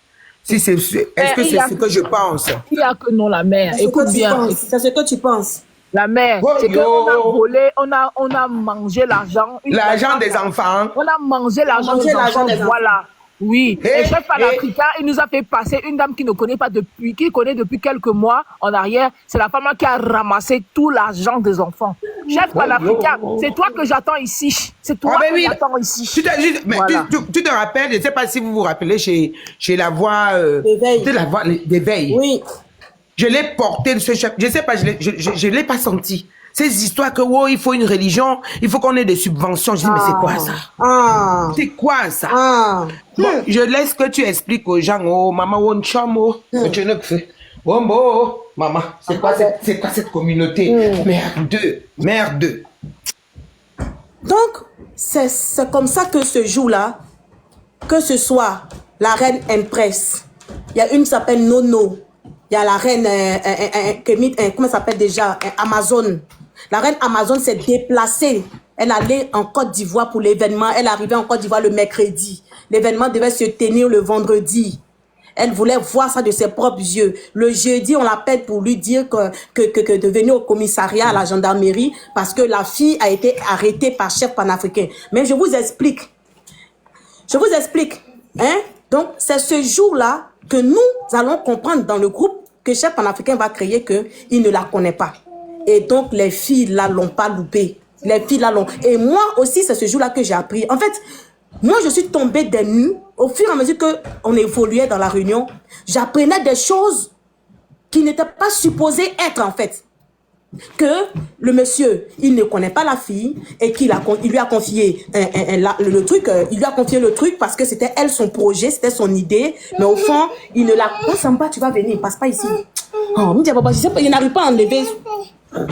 Est-ce que c'est ce que je pense? Il n'y a que non, la mère. Écoute bien. C'est ce que tu penses. La mère, c'est qu'on a volé, on a mangé l'argent. L'argent des enfants. On a mangé l'argent des enfants, voilà. Oui, et chef panafricain, il nous a fait passer une dame qui connaît depuis quelques mois en arrière. C'est la femme qui a ramassé tout l'argent des enfants. Chef panafricain, c'est toi que j'attends ici. C'est toi que j'attends ici. Tu te rappelles, je ne sais pas si vous vous rappelez chez la voix d'éveil. Oui. Je l'ai porté, ce chef. Je ne sais pas, je l'ai pas senti. Ces histoires que, il faut une religion, il faut qu'on ait des subventions. Je dis, mais c'est quoi ça? C'est quoi ça? Bon, je laisse que tu expliques aux gens, maman, maman, c'est quoi cette communauté? Merde. Donc, c'est comme ça que ce jour-là, que ce soit la reine Empress, il y a une qui s'appelle Nono, il y a la reine, comment ça s'appelle déjà, Amazon. La reine Amazon s'est déplacée. Elle allait en Côte d'Ivoire pour l'événement. Elle arrivait en Côte d'Ivoire le mercredi. L'événement devait se tenir le vendredi. Elle voulait voir ça de ses propres yeux. Le jeudi, on l'appelle pour lui dire que de venir au commissariat, à la gendarmerie, parce que la fille a été arrêtée par chef panafricain. Mais je vous explique. Hein? Donc, c'est ce jour-là que nous allons comprendre dans le groupe que chef panafricain va créer qu'il ne la connaît pas. Et donc, les filles là l'ont pas loupé. Les filles là l'ont. Et moi aussi, c'est ce jour-là que j'ai appris. En fait, moi, je suis tombée des nues. Au fur et à mesure qu'on évoluait dans la réunion, j'apprenais des choses qui n'étaient pas supposées être, en fait. Que le monsieur, il ne connaît pas la fille et il lui a confié le truc. Il lui a confié le truc parce que c'était elle son projet, c'était son idée. Mais au fond, il ne l'a pas. Samba, tu vas venir, passe pas ici. Oh, je sais pas, il n'arrive pas à enlever. Il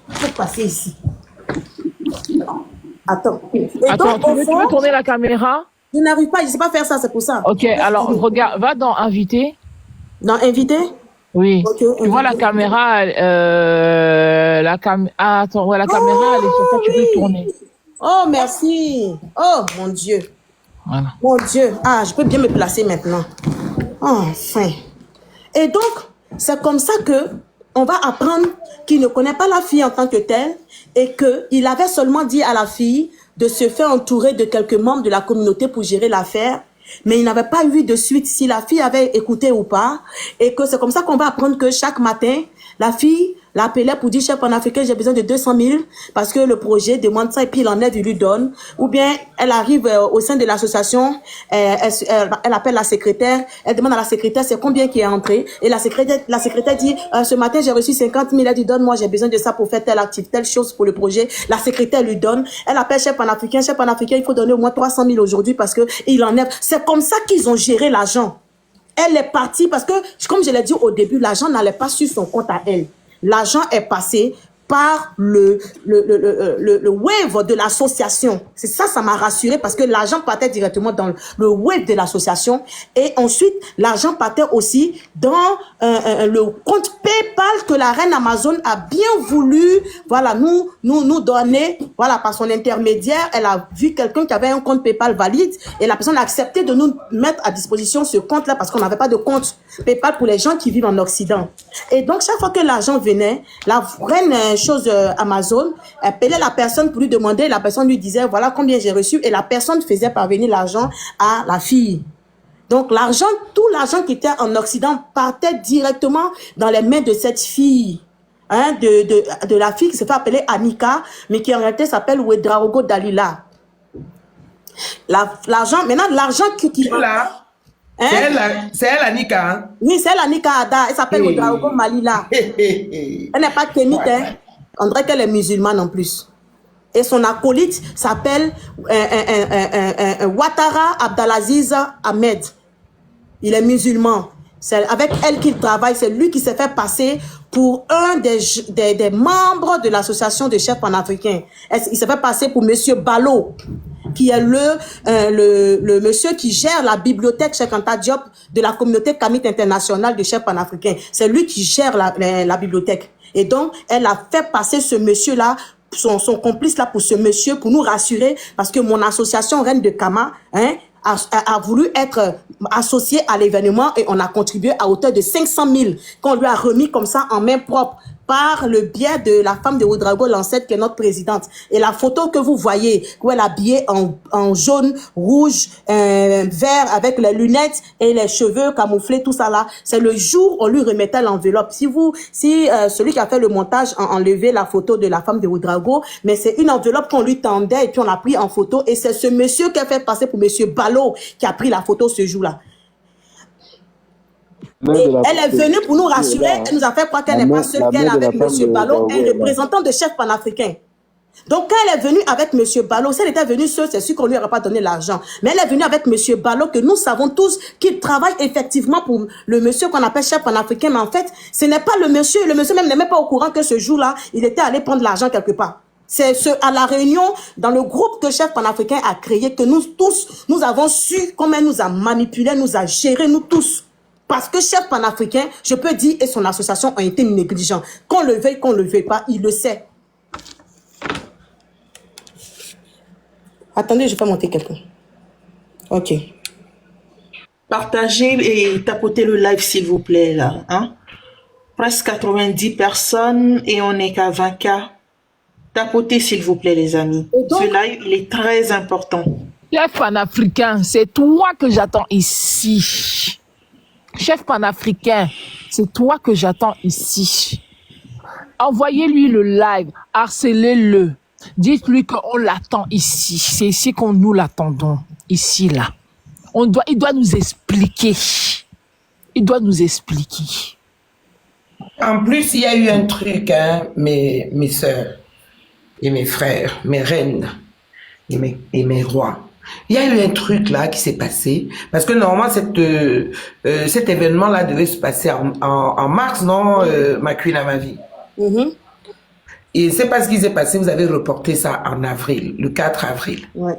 faut passer ici. Attends. Attends, tu veux tourner la caméra? Je n'arrive pas, je ne sais pas faire ça, c'est pour ça. Ok, alors regarde, va dans invité. Dans invité? Oui. Okay, tu vois la caméra, la caméra, elle est sur toi, tu peux tourner. Oh, merci. Oh, mon Dieu. Voilà. Mon Dieu. Ah, je peux bien me placer maintenant. Enfin. Et donc, c'est comme ça que on va apprendre qu'il ne connaît pas la fille en tant que telle et qu'il avait seulement dit à la fille de se faire entourer de quelques membres de la communauté pour gérer l'affaire, mais il n'avait pas eu de suite si la fille avait écouté ou pas, et que c'est comme ça qu'on va apprendre que chaque matin, la fille l'appelait pour dire, chef panafricain, j'ai besoin de 200 000 parce que le projet demande ça et puis il enlève, il lui donne. Ou bien, elle arrive au sein de l'association, elle appelle la secrétaire, elle demande à la secrétaire c'est combien qui est entré. Et la secrétaire dit, ce matin, j'ai reçu 50 000, elle dit, donne-moi, j'ai besoin de ça pour faire telle activité, telle chose pour le projet. La secrétaire lui donne, elle appelle chef panafricain, il faut donner au moins 300 000 aujourd'hui parce que il enlève. C'est comme ça qu'ils ont géré l'argent. Elle est partie parce que, comme je l'ai dit au début, l'argent n'allait pas sur son compte à elle. L'argent est passé par le wave de l'association. C'est ça, ça m'a rassuré parce que l'argent partait directement dans le wave de l'association et ensuite l'argent partait aussi dans le compte PayPal que la reine Amazon a bien voulu, voilà, nous donner, voilà, par son intermédiaire. Elle a vu quelqu'un qui avait un compte PayPal valide et la personne a accepté de nous mettre à disposition ce compte-là parce qu'on n'avait pas de compte PayPal pour les gens qui vivent en Occident. Et donc chaque fois que l'argent venait, la reine Amazon appelait la personne pour lui demander, la personne lui disait voilà combien j'ai reçu et la personne faisait parvenir l'argent à la fille. Donc l'argent, tout l'argent qui était en Occident partait directement dans les mains de cette fille, hein, de la fille qui se fait appeler Anika, mais qui en réalité s'appelle Ouedraogo Dalila. L'argent, maintenant l'argent qui là. Hein? C'est elle, Anika. Hein? Oui, c'est elle, Anika Ada. Elle s'appelle Ouedraogo Malila. Elle n'est pas kémite, hein. On dirait qu'elle est musulmane en plus. Et son acolyte s'appelle Ouattara Abdelaziz Ahmed. Il est musulman. C'est avec elle qu'il travaille. C'est lui qui s'est fait passer pour un des membres de l'association de chefs panafricains. Il s'est fait passer pour Monsieur Balo, qui est le monsieur qui gère la bibliothèque Cheikh Anta Diop de la communauté kamite internationale de chefs panafricains. C'est lui qui gère la bibliothèque. Et donc, elle a fait passer ce monsieur-là, son complice-là pour ce monsieur, pour nous rassurer, parce que mon association Reine de Kama, hein, a voulu être associée à l'événement et on a contribué à hauteur de 500 000 qu'on lui a remis comme ça en main propre par le biais de la femme de Ouedraogo Lancette qui est notre présidente. Et la photo que vous voyez, où elle est habillée en jaune, rouge, vert, avec les lunettes et les cheveux camouflés, tout ça là, c'est le jour où on lui remettait l'enveloppe. Si celui qui a fait le montage a enlevé la photo de la femme de Ouedraogo, mais c'est une enveloppe qu'on lui tendait et puis on l'a pris en photo et c'est ce monsieur qui a fait passer pour monsieur Balo qui a pris la photo ce jour-là. Et elle est venue pour nous rassurer, elle nous a fait croire qu'elle n'est pas seule, qu'elle est avec M. Balo, un représentant de chef panafricain. Donc quand elle est venue avec M. Balo, si elle était venue seule, c'est sûr qu'on ne lui aurait pas donné l'argent. Mais elle est venue avec M. Balo, que nous savons tous qu'il travaille effectivement pour le monsieur qu'on appelle chef panafricain. Mais en fait, ce n'est pas le monsieur même n'est même pas au courant que ce jour-là, il était allé prendre l'argent quelque part. C'est à la réunion, dans le groupe que chef panafricain a créé, que nous tous, nous avons su comment elle nous a manipulés, nous a gérés, nous tous. Parce que chef panafricain, je peux dire, et son association ont été négligents. Qu'on le veuille, qu'on ne le veuille pas, il le sait. Attendez, je vais monter quelqu'un. Ok. Partagez et tapotez le live, s'il vous plaît, là. Hein? Presque 90 personnes et on n'est qu'à 20K. Tapotez, s'il vous plaît, les amis. Donc, ce live, il est très important. Chef panafricain, c'est toi que j'attends ici. Chef panafricain, c'est toi que j'attends ici. Envoyez-lui le live, harcelez-le. Dites-lui qu'on l'attend ici. C'est ici qu'on nous l'attendons. Ici, là. Il doit nous expliquer. Il doit nous expliquer. En plus, il y a eu un truc, hein, mes soeurs et mes frères, mes reines et mes rois. Il y a eu un truc là qui s'est passé, parce que normalement cet événement-là devait se passer en mars, non, ma queen à ma vie. Et c'est pas ce qui s'est passé, vous avez reporté ça en avril, le 4 avril. Ouais.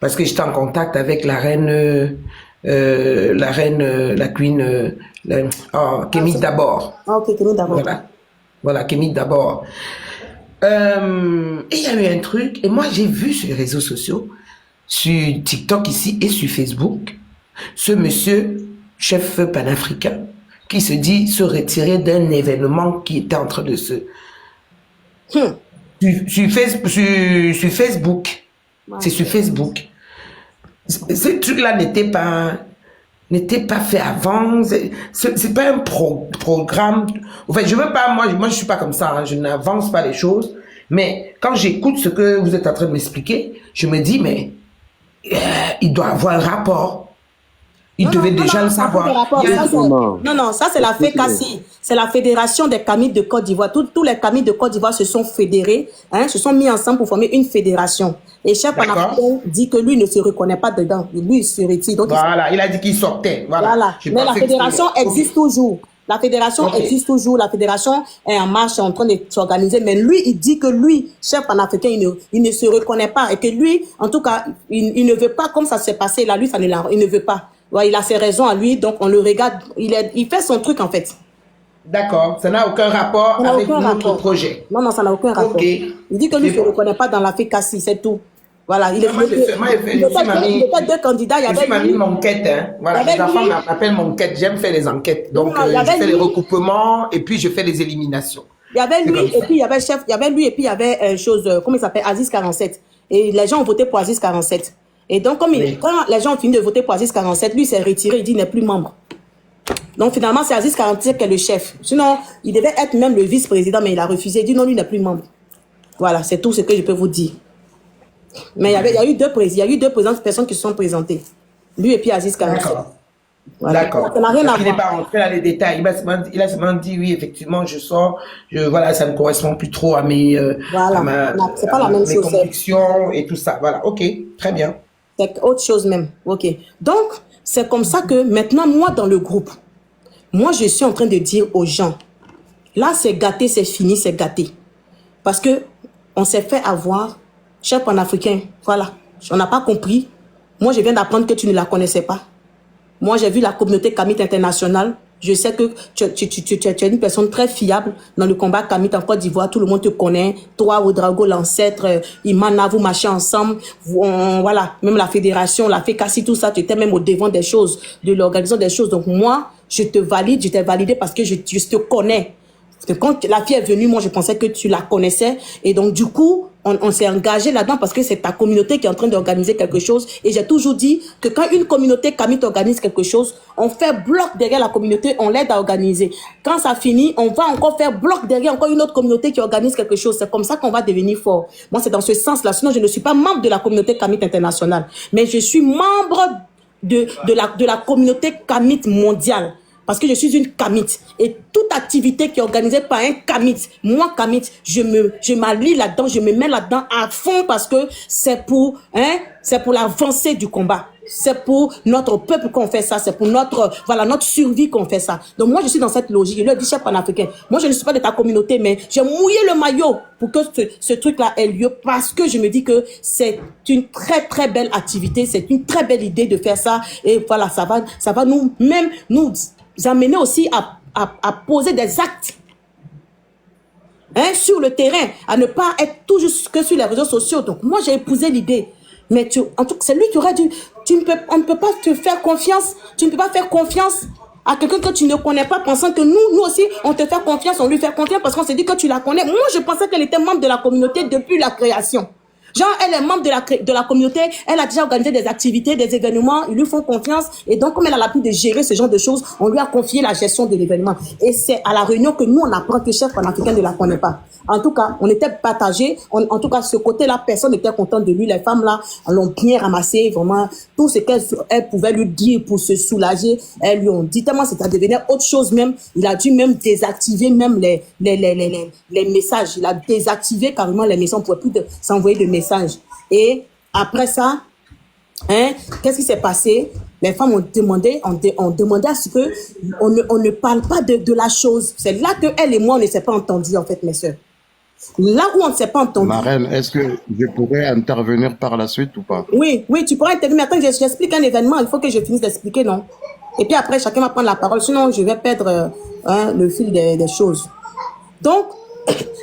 Parce que j'étais en contact avec la reine, la queen, Kémit d'abord. Ah, ok, Kémit d'abord. Voilà, Kémit d'abord. Et il y a eu un truc, et moi j'ai vu sur les réseaux sociaux, sur TikTok ici et sur Facebook, ce monsieur, chef panafricain, qui se dit se retirer d'un événement qui était en train de se... Sur Facebook. Ouais. C'est sur Facebook. Ce truc-là n'était pas n'était pas fait avant. C'est pas un programme. En fait, je veux pas, moi je suis pas comme ça, hein, je n'avance pas les choses. Mais quand j'écoute ce que vous êtes en train de m'expliquer, je me dis, mais il doit avoir un rapport. Il devait déjà le savoir. Non, ça c'est la FECACI. C'est la Fédération des Kamites de Côte d'Ivoire. Tous les Kamites de Côte d'Ivoire se sont fédérés, hein, se sont mis ensemble pour former une fédération. Et Chef Panafricain dit que lui ne se reconnaît pas dedans. Lui, il se retire. Donc, voilà, il a dit qu'il sortait. Voilà. Mais la fédération existe toujours. La fédération existe toujours. La fédération est en marche, est en train de s'organiser. Mais lui, il dit que lui, Chef Panafricain, il ne se reconnaît pas. Et que lui, en tout cas, il ne veut pas, comme ça s'est passé là, lui, il ne veut pas. Ouais, il a ses raisons à lui, donc on le regarde. Il fait son truc, en fait. D'accord. Ça n'a aucun rapport avec notre projet. Non, ça n'a aucun rapport. Il dit que lui ne se reconnaît pas dans la FECACI, c'est tout. Voilà, il était deux candidats. Il y avait mis mon enquête. Hein. Voilà, les enfants m'appellent mon enquête. J'aime faire les enquêtes. Donc, je fais les recoupements et puis je fais les éliminations. Il y avait lui et puis il y avait chef. Il y avait lui et puis il y avait comment il s'appelle, Aziz 47. Et les gens ont voté pour Aziz 47. Et donc, quand les gens ont fini de voter pour Aziz 47, lui s'est retiré. Il dit qu'il n'est plus membre. Donc, finalement, c'est Aziz 47 qui est le chef. Sinon, il devait être même le vice-président, mais il a refusé. Il dit non, lui n'est plus membre. Voilà, c'est tout ce que je peux vous dire. Mais il y a eu deux personnes qui se sont présentées. Lui et puis Aziz 47. Voilà. D'accord. Ça n'a rien à voir. Il n'est pas rentré dans les détails. Il a seulement dit, oui, effectivement, je sors. Voilà, ça ne correspond plus trop à mes, c'est pas la même chose, convictions et tout ça. Voilà, ok, très bien. C'est autre chose même. Ok. Donc, c'est comme ça que maintenant, moi, dans le groupe, moi, je suis en train de dire aux gens, là, c'est gâté, c'est fini, c'est gâté. Parce que on s'est fait avoir, Chef Panafricain, voilà. On n'a pas compris. Moi, je viens d'apprendre que tu ne la connaissais pas. Moi, j'ai vu la communauté Kamite internationale. Je sais que tu es une personne très fiable dans le combat Kamite en Côte d'Ivoire. Tout le monde te connaît. Toi, Ouedraogo, l'ancêtre, Imana, vous marchez ensemble. Voilà, même la fédération, la FECACI, tout ça, tu étais même au devant des choses, de l'organisation des choses. Donc moi, je te valide, je t'ai validé parce que je te connais. Quand la fille est venue, moi, je pensais que tu la connaissais. Et donc, du coup, on s'est engagé là-dedans parce que c'est ta communauté qui est en train d'organiser quelque chose. Et j'ai toujours dit que quand une communauté Kamite organise quelque chose, on fait bloc derrière la communauté, on l'aide à organiser. Quand ça finit, on va encore faire bloc derrière encore une autre communauté qui organise quelque chose. C'est comme ça qu'on va devenir fort. Moi, c'est dans ce sens-là. Sinon, je ne suis pas membre de la communauté Kamite internationale. Mais je suis membre de la communauté Kamite mondiale. Parce que je suis une Kamite. Et toute activité qui est organisée par un Kamite, moi Kamite, je m'allie là-dedans, je me mets là-dedans à fond parce que c'est pour l'avancée du combat. C'est pour notre peuple qu'on fait ça, c'est pour notre survie qu'on fait ça. Donc moi je suis dans cette logique. Je lui ai dit, Chef Panafricain, moi je ne suis pas de ta communauté, mais j'ai mouillé le maillot pour que ce truc-là ait lieu parce que je me dis que c'est une très très belle activité, c'est une très belle idée de faire ça. Et voilà, ça va nous amener aussi à poser des actes sur le terrain, à ne pas être toujours que sur les réseaux sociaux. Donc moi j'ai épousé l'idée. Mais en tout cas, c'est lui qui aurait dû. On ne peut pas te faire confiance. Tu ne peux pas faire confiance à quelqu'un que tu ne connais pas, pensant que nous aussi, on te fait confiance, on lui fait confiance parce qu'on s'est dit que tu la connais. Moi, je pensais qu'elle était membre de la communauté depuis la création. Genre, elle est membre de la communauté, elle a déjà organisé des activités, des événements, ils lui font confiance. Et donc, comme elle a l'habitude de gérer ce genre de choses, on lui a confié la gestion de l'événement. Et c'est à la réunion que nous, on apprend que Chef Panafricain ne la connaît pas. En tout cas, on était partagés. En tout cas, ce côté-là, personne n'était content de lui. Les femmes, là, l'ont bien ramassé. Vraiment, tout ce qu'elles pouvaient lui dire pour se soulager, elles lui ont dit tellement ça devenait autre chose même. Il a dû même désactiver même les messages. Il a désactivé carrément les messages. On ne pouvait plus s'envoyer de messages. Et après ça, qu'est-ce qui s'est passé? Les femmes ont demandé à ce que on ne parle pas de la chose. C'est là que elle et moi, on ne s'est pas entendus, en fait, mes soeurs. Là où on ne s'est pas entendu. Marraine, est-ce que je pourrais intervenir par la suite ou pas? Oui, tu pourrais intervenir. Mais attends, j'explique un événement. Il faut que je finisse d'expliquer, non? Et puis après, chacun va prendre la parole. Sinon, je vais perdre le fil des choses. Donc,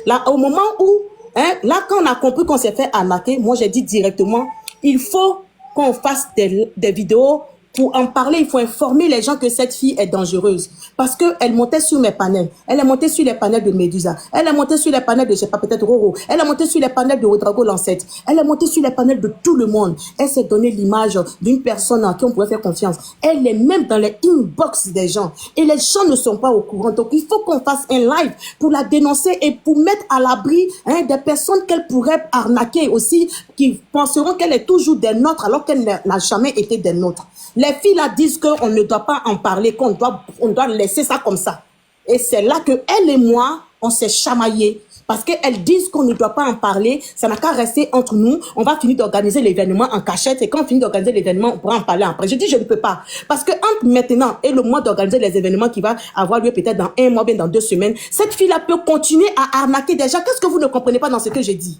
là, au moment où, là, quand on a compris qu'on s'est fait arnaquer, moi, j'ai dit directement, il faut qu'on fasse des vidéos pour en parler, il faut informer les gens que cette fille est dangereuse. Parce qu'elle montait sur mes panels. Elle est montée sur les panels de Medusa. Elle est montée sur les panels de, je sais pas, peut-être Roro. Elle est montée sur les panels de Ouedraogo Lancette. Elle est montée sur les panels de tout le monde. Elle s'est donné l'image d'une personne à qui on pouvait faire confiance. Elle est même dans les inbox des gens. Et les gens ne sont pas au courant. Donc, il faut qu'on fasse un live pour la dénoncer et pour mettre à l'abri des personnes qu'elle pourrait arnaquer aussi, qui penseront qu'elle est toujours des nôtres alors qu'elle n'a jamais été des nôtres. Les filles là disent qu'on ne doit pas en parler, on doit laisser ça comme ça. Et c'est là que elle et moi, on s'est chamaillés. Parce qu'elles disent qu'on ne doit pas en parler, ça n'a qu'à rester entre nous. On va finir d'organiser l'événement en cachette. Et quand on finit d'organiser l'événement, on pourra en parler après. Je dis, je ne peux pas. Parce que entre maintenant et le mois d'organiser les événements qui va avoir lieu peut-être dans 1 mois, bien dans 2 semaines, cette fille-là peut continuer à arnaquer des gens. Qu'est-ce que vous ne comprenez pas dans ce que j'ai dit?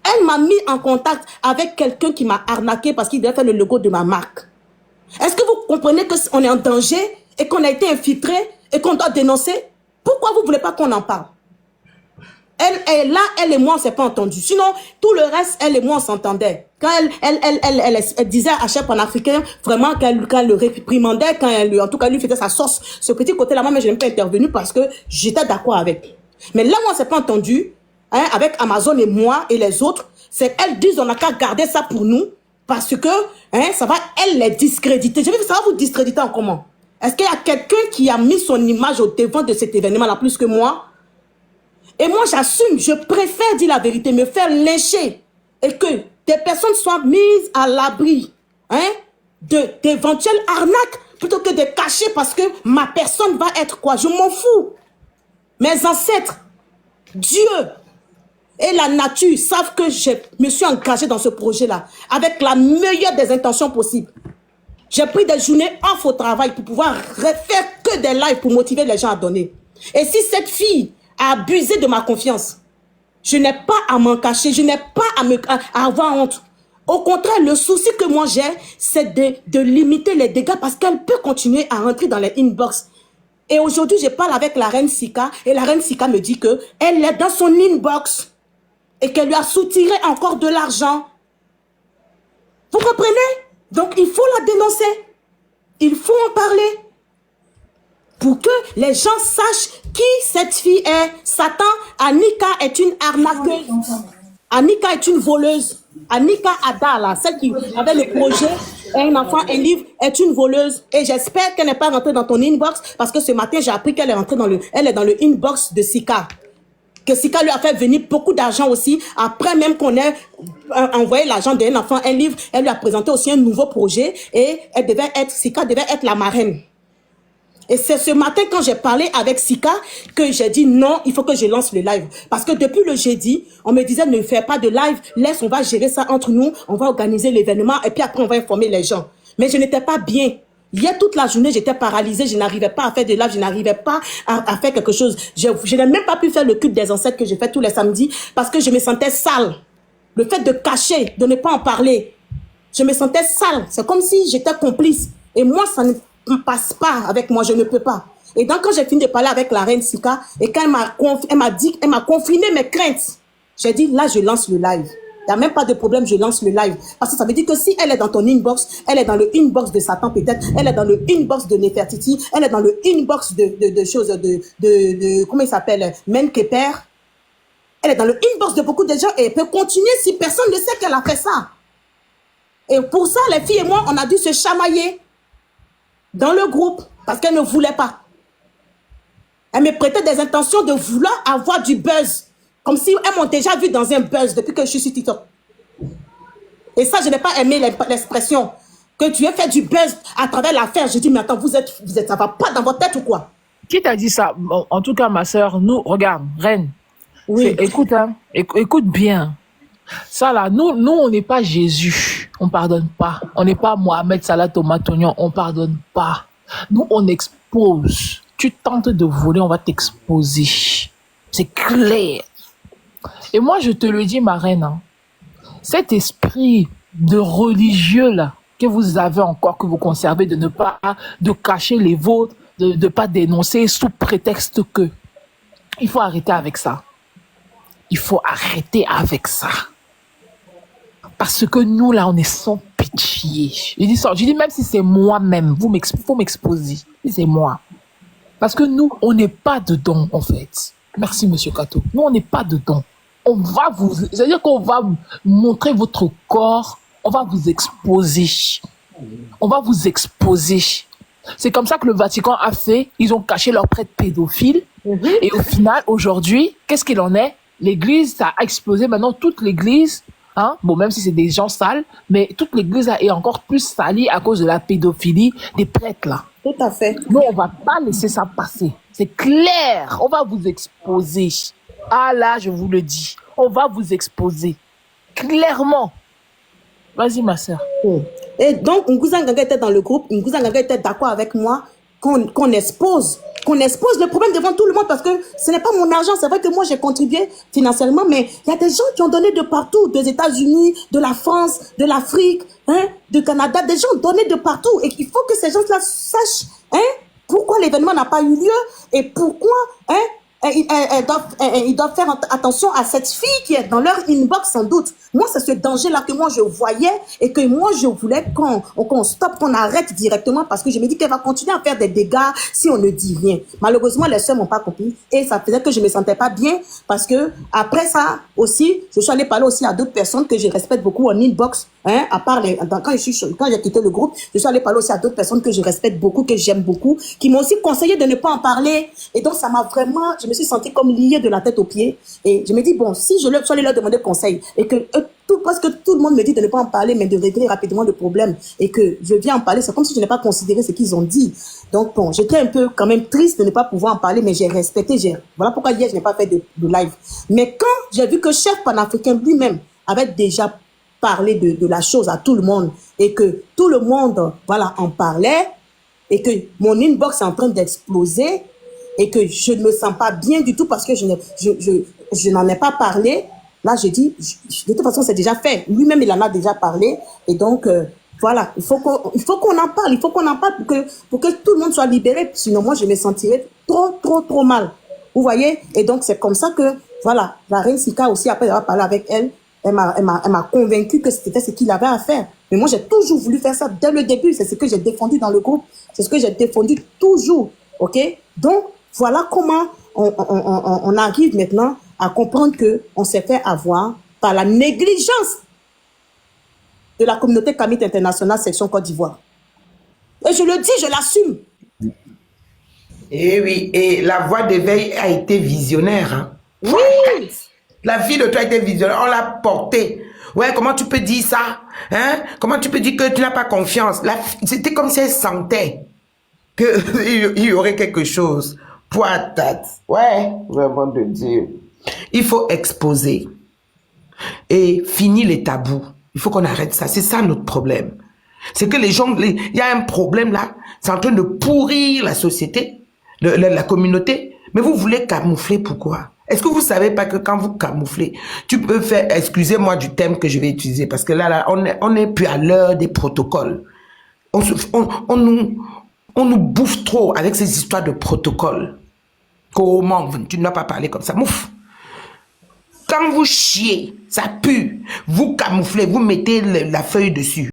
Elle m'a mis en contact avec quelqu'un qui m'a arnaqué parce qu'il devait faire le logo de ma marque. Est-ce que vous comprenez qu'on est en danger et qu'on a été infiltré et qu'on doit dénoncer? Pourquoi vous ne voulez pas qu'on en parle? Elle et moi, on ne s'est pas entendu. Sinon, tout le reste, elle et moi, on s'entendait. Quand elle disait à chef panafricain, vraiment, qu'elle le réprimandait, quand en tout cas, lui faisait sa sauce, ce petit côté-là, moi, mais je n'ai pas intervenu parce que j'étais d'accord avec. Mais là, moi, on ne s'est pas entendu, avec Amazon et moi et les autres. C'est qu'elles disent, on n'a qu'à garder ça pour nous. Parce que, ça va, elle les discréditer. Je vais dire, ça va vous discréditer en comment? Est-ce qu'il y a quelqu'un qui a mis son image au devant de cet événement-là plus que moi? Et moi, j'assume, je préfère dire la vérité, me faire lyncher. Et que des personnes soient mises à l'abri, d'éventuelles arnaques, plutôt que de cacher parce que ma personne va être quoi? Je m'en fous. Mes ancêtres, Dieu, et la nature savent que je me suis engagée dans ce projet-là avec la meilleure des intentions possibles. J'ai pris des journées off au travail pour pouvoir refaire que des lives pour motiver les gens à donner. Et si cette fille a abusé de ma confiance, je n'ai pas à m'en cacher, je n'ai pas à avoir honte. Au contraire, le souci que moi j'ai, c'est de limiter les dégâts parce qu'elle peut continuer à rentrer dans les inbox. Et aujourd'hui, je parle avec la reine Sika et la reine Sika me dit qu'elle est dans son inbox. Et qu'elle lui a soutiré encore de l'argent. Vous comprenez? Donc, il faut la dénoncer. Il faut en parler. Pour que les gens sachent qui cette fille est. Satan, Annika est une arnaqueuse. Annika est une voleuse. Annika Ada, celle qui avait le projet, un enfant, un livre, est une voleuse. Et j'espère qu'elle n'est pas rentrée dans ton inbox parce que ce matin, j'ai appris qu'elle est rentrée elle est dans le inbox de Sika. Que Sika lui a fait venir beaucoup d'argent aussi. Après même qu'on ait envoyé l'argent d'un enfant, un livre, elle lui a présenté aussi un nouveau projet et Sika devait être la marraine. Et c'est ce matin quand j'ai parlé avec Sika que j'ai dit non, il faut que je lance le live. Parce que depuis le jeudi, on me disait ne fais pas de live, laisse, on va gérer ça entre nous, on va organiser l'événement et puis après on va informer les gens. Mais je n'étais pas bien. Hier, toute la journée, j'étais paralysée, je n'arrivais pas à faire de live, je n'arrivais pas à faire quelque chose. Je n'ai même pas pu faire le culte des ancêtres que je fais tous les samedis parce que je me sentais sale. Le fait de cacher, de ne pas en parler, je me sentais sale. C'est comme si j'étais complice. Et moi, ça ne passe pas avec moi, je ne peux pas. Et donc, quand j'ai fini de parler avec la reine Sika, et quand elle m'a confiné mes craintes, j'ai dit, là, je lance le live. Il n'y a même pas de problème, je lance le live. Parce que ça veut dire que si elle est dans ton inbox, elle est dans le inbox de Satan peut-être, elle est dans le inbox de Nefertiti, elle est dans le inbox de choses, comment il s'appelle, Menkeper. Elle est dans le inbox de beaucoup de gens et elle peut continuer si personne ne sait qu'elle a fait ça. Et pour ça, les filles et moi, on a dû se chamailler dans le groupe parce qu'elle ne voulait pas. Elle me prêtait des intentions de vouloir avoir du buzz. Comme si elles m'ont déjà vu dans un buzz depuis que je suis sur TikTok. Et ça, je n'ai pas aimé l'expression. Que tu aies fait du buzz à travers l'affaire. Je dis, mais attends, ça va pas dans votre tête ou quoi? Qui t'a dit ça? Bon, en tout cas, ma sœur, nous, regarde, reine. Oui. Écoute, écoute bien. Ça là, nous, on n'est pas Jésus. On pardonne pas. On n'est pas Mohamed Salah Tomate Oignon. On pardonne pas. Nous, on expose. Tu tentes de voler, on va t'exposer. C'est clair. Et moi, je te le dis, ma reine, cet esprit de religieux là que vous avez encore, que vous conservez, de cacher les vôtres, de ne pas dénoncer sous prétexte que, il faut arrêter avec ça. Il faut arrêter avec ça. Parce que nous là, on est sans pitié. chier. Je dis ça. Je dis même si c'est moi-même, faut m'exposer. Si c'est moi. Parce que nous, on n'est pas dedans, en fait. Merci, Monsieur Kato. Nous, on n'est pas dedans. C'est-à-dire qu'on va montrer votre corps, on va vous exposer. On va vous exposer. C'est comme ça que le Vatican a fait. Ils ont caché leurs prêtres pédophiles. Et au final, aujourd'hui, qu'est-ce qu'il en est? L'église, ça a explosé. Maintenant, toute l'église, hein, bon, même si c'est des gens sales, mais toute l'église est encore plus salie à cause de la pédophilie des prêtres, là. Tout à fait. Nous, on va pas laisser ça passer. C'est clair. On va vous exposer. Ah là, je vous le dis. On va vous exposer. Clairement. Vas-y, ma sœur. Et donc, Ngouza Nganga était dans le groupe. Ngouza Nganga était d'accord avec moi qu'on expose le problème devant tout le monde parce que ce n'est pas mon argent. C'est vrai que moi, j'ai contribué financièrement, mais il y a des gens qui ont donné de partout, des États-Unis, de la France, de l'Afrique, hein, du Canada. Des gens ont donné de partout. Et il faut que ces gens-là sachent, hein, pourquoi l'événement n'a pas eu lieu et pourquoi, hein, ils doivent faire attention à cette fille qui est dans leur inbox sans doute. Moi, c'est ce danger-là que moi je voyais et que moi je voulais qu'on stoppe, qu'on arrête directement parce que je me dis qu'elle va continuer à faire des dégâts si on ne dit rien. Malheureusement, les soeurs m'ont pas compris et ça faisait que je me sentais pas bien parce que après ça aussi, je suis allée parler aussi à d'autres personnes que je respecte beaucoup en inbox. Hein, à part quand j'ai quitté le groupe, je suis allée parler aussi à d'autres personnes que je respecte beaucoup, que j'aime beaucoup, qui m'ont aussi conseillé de ne pas en parler. Et donc, ça m'a vraiment, je me suis sentie comme liée de la tête aux pieds. Et je me dis, bon, si je suis allée leur demander conseil et que presque tout le monde me dit de ne pas en parler, mais de régler rapidement le problème et que je viens en parler, c'est comme si je n'ai pas considéré ce qu'ils ont dit. Donc, bon, j'étais un peu quand même triste de ne pas pouvoir en parler, mais j'ai respecté. Voilà pourquoi hier, je n'ai pas fait de live. Mais quand j'ai vu que Chef Panafricain lui-même avait déjà parler de la chose à tout le monde et que tout le monde, voilà, en parlait et que mon inbox est en train d'exploser et que je ne me sens pas bien du tout parce que je n'en ai pas parlé. Là, je dis, de toute façon, c'est déjà fait. Lui-même, il en a déjà parlé et donc, voilà, il faut qu'on en parle. Il faut qu'on en parle pour que tout le monde soit libéré. Sinon, moi, je me sentirais trop mal. Vous voyez? Et donc, c'est comme ça que, voilà, la reine Sika aussi, après avoir parlé avec elle, elle m'a convaincu que c'était ce qu'il avait à faire. Mais moi, j'ai toujours voulu faire ça dès le début. C'est ce que j'ai défendu dans le groupe. C'est ce que j'ai défendu toujours. OK? Donc, voilà comment on arrive maintenant à comprendre qu'on s'est fait avoir par la négligence de la communauté Kamite Internationale section Côte d'Ivoire. Et je le dis, je l'assume. Et oui, et la voix d'éveil a été visionnaire. Hein. Oui! La vie de toi a été visionnaire, on l'a portée. Ouais, comment tu peux dire ça? Hein? Comment tu peux dire que tu n'as pas confiance? C'était comme si elle sentait qu'il y aurait quelque chose. Poitate. Ouais, vraiment de Dieu. Il faut exposer. Et finir les tabous. Il faut qu'on arrête ça. C'est ça notre problème. C'est que les gens, il y a un problème là. C'est en train de pourrir la société, la communauté. Mais vous voulez camoufler pourquoi? Est-ce que vous savez pas que quand vous camouflez, tu peux faire, excusez-moi du thème que je vais utiliser, parce que là on est plus à l'heure des protocoles. On nous bouffe trop avec ces histoires de protocoles. Comment tu n'as pas parlé comme ça? Mouf. Quand vous chiez, ça pue. Vous camouflez, vous mettez la feuille dessus.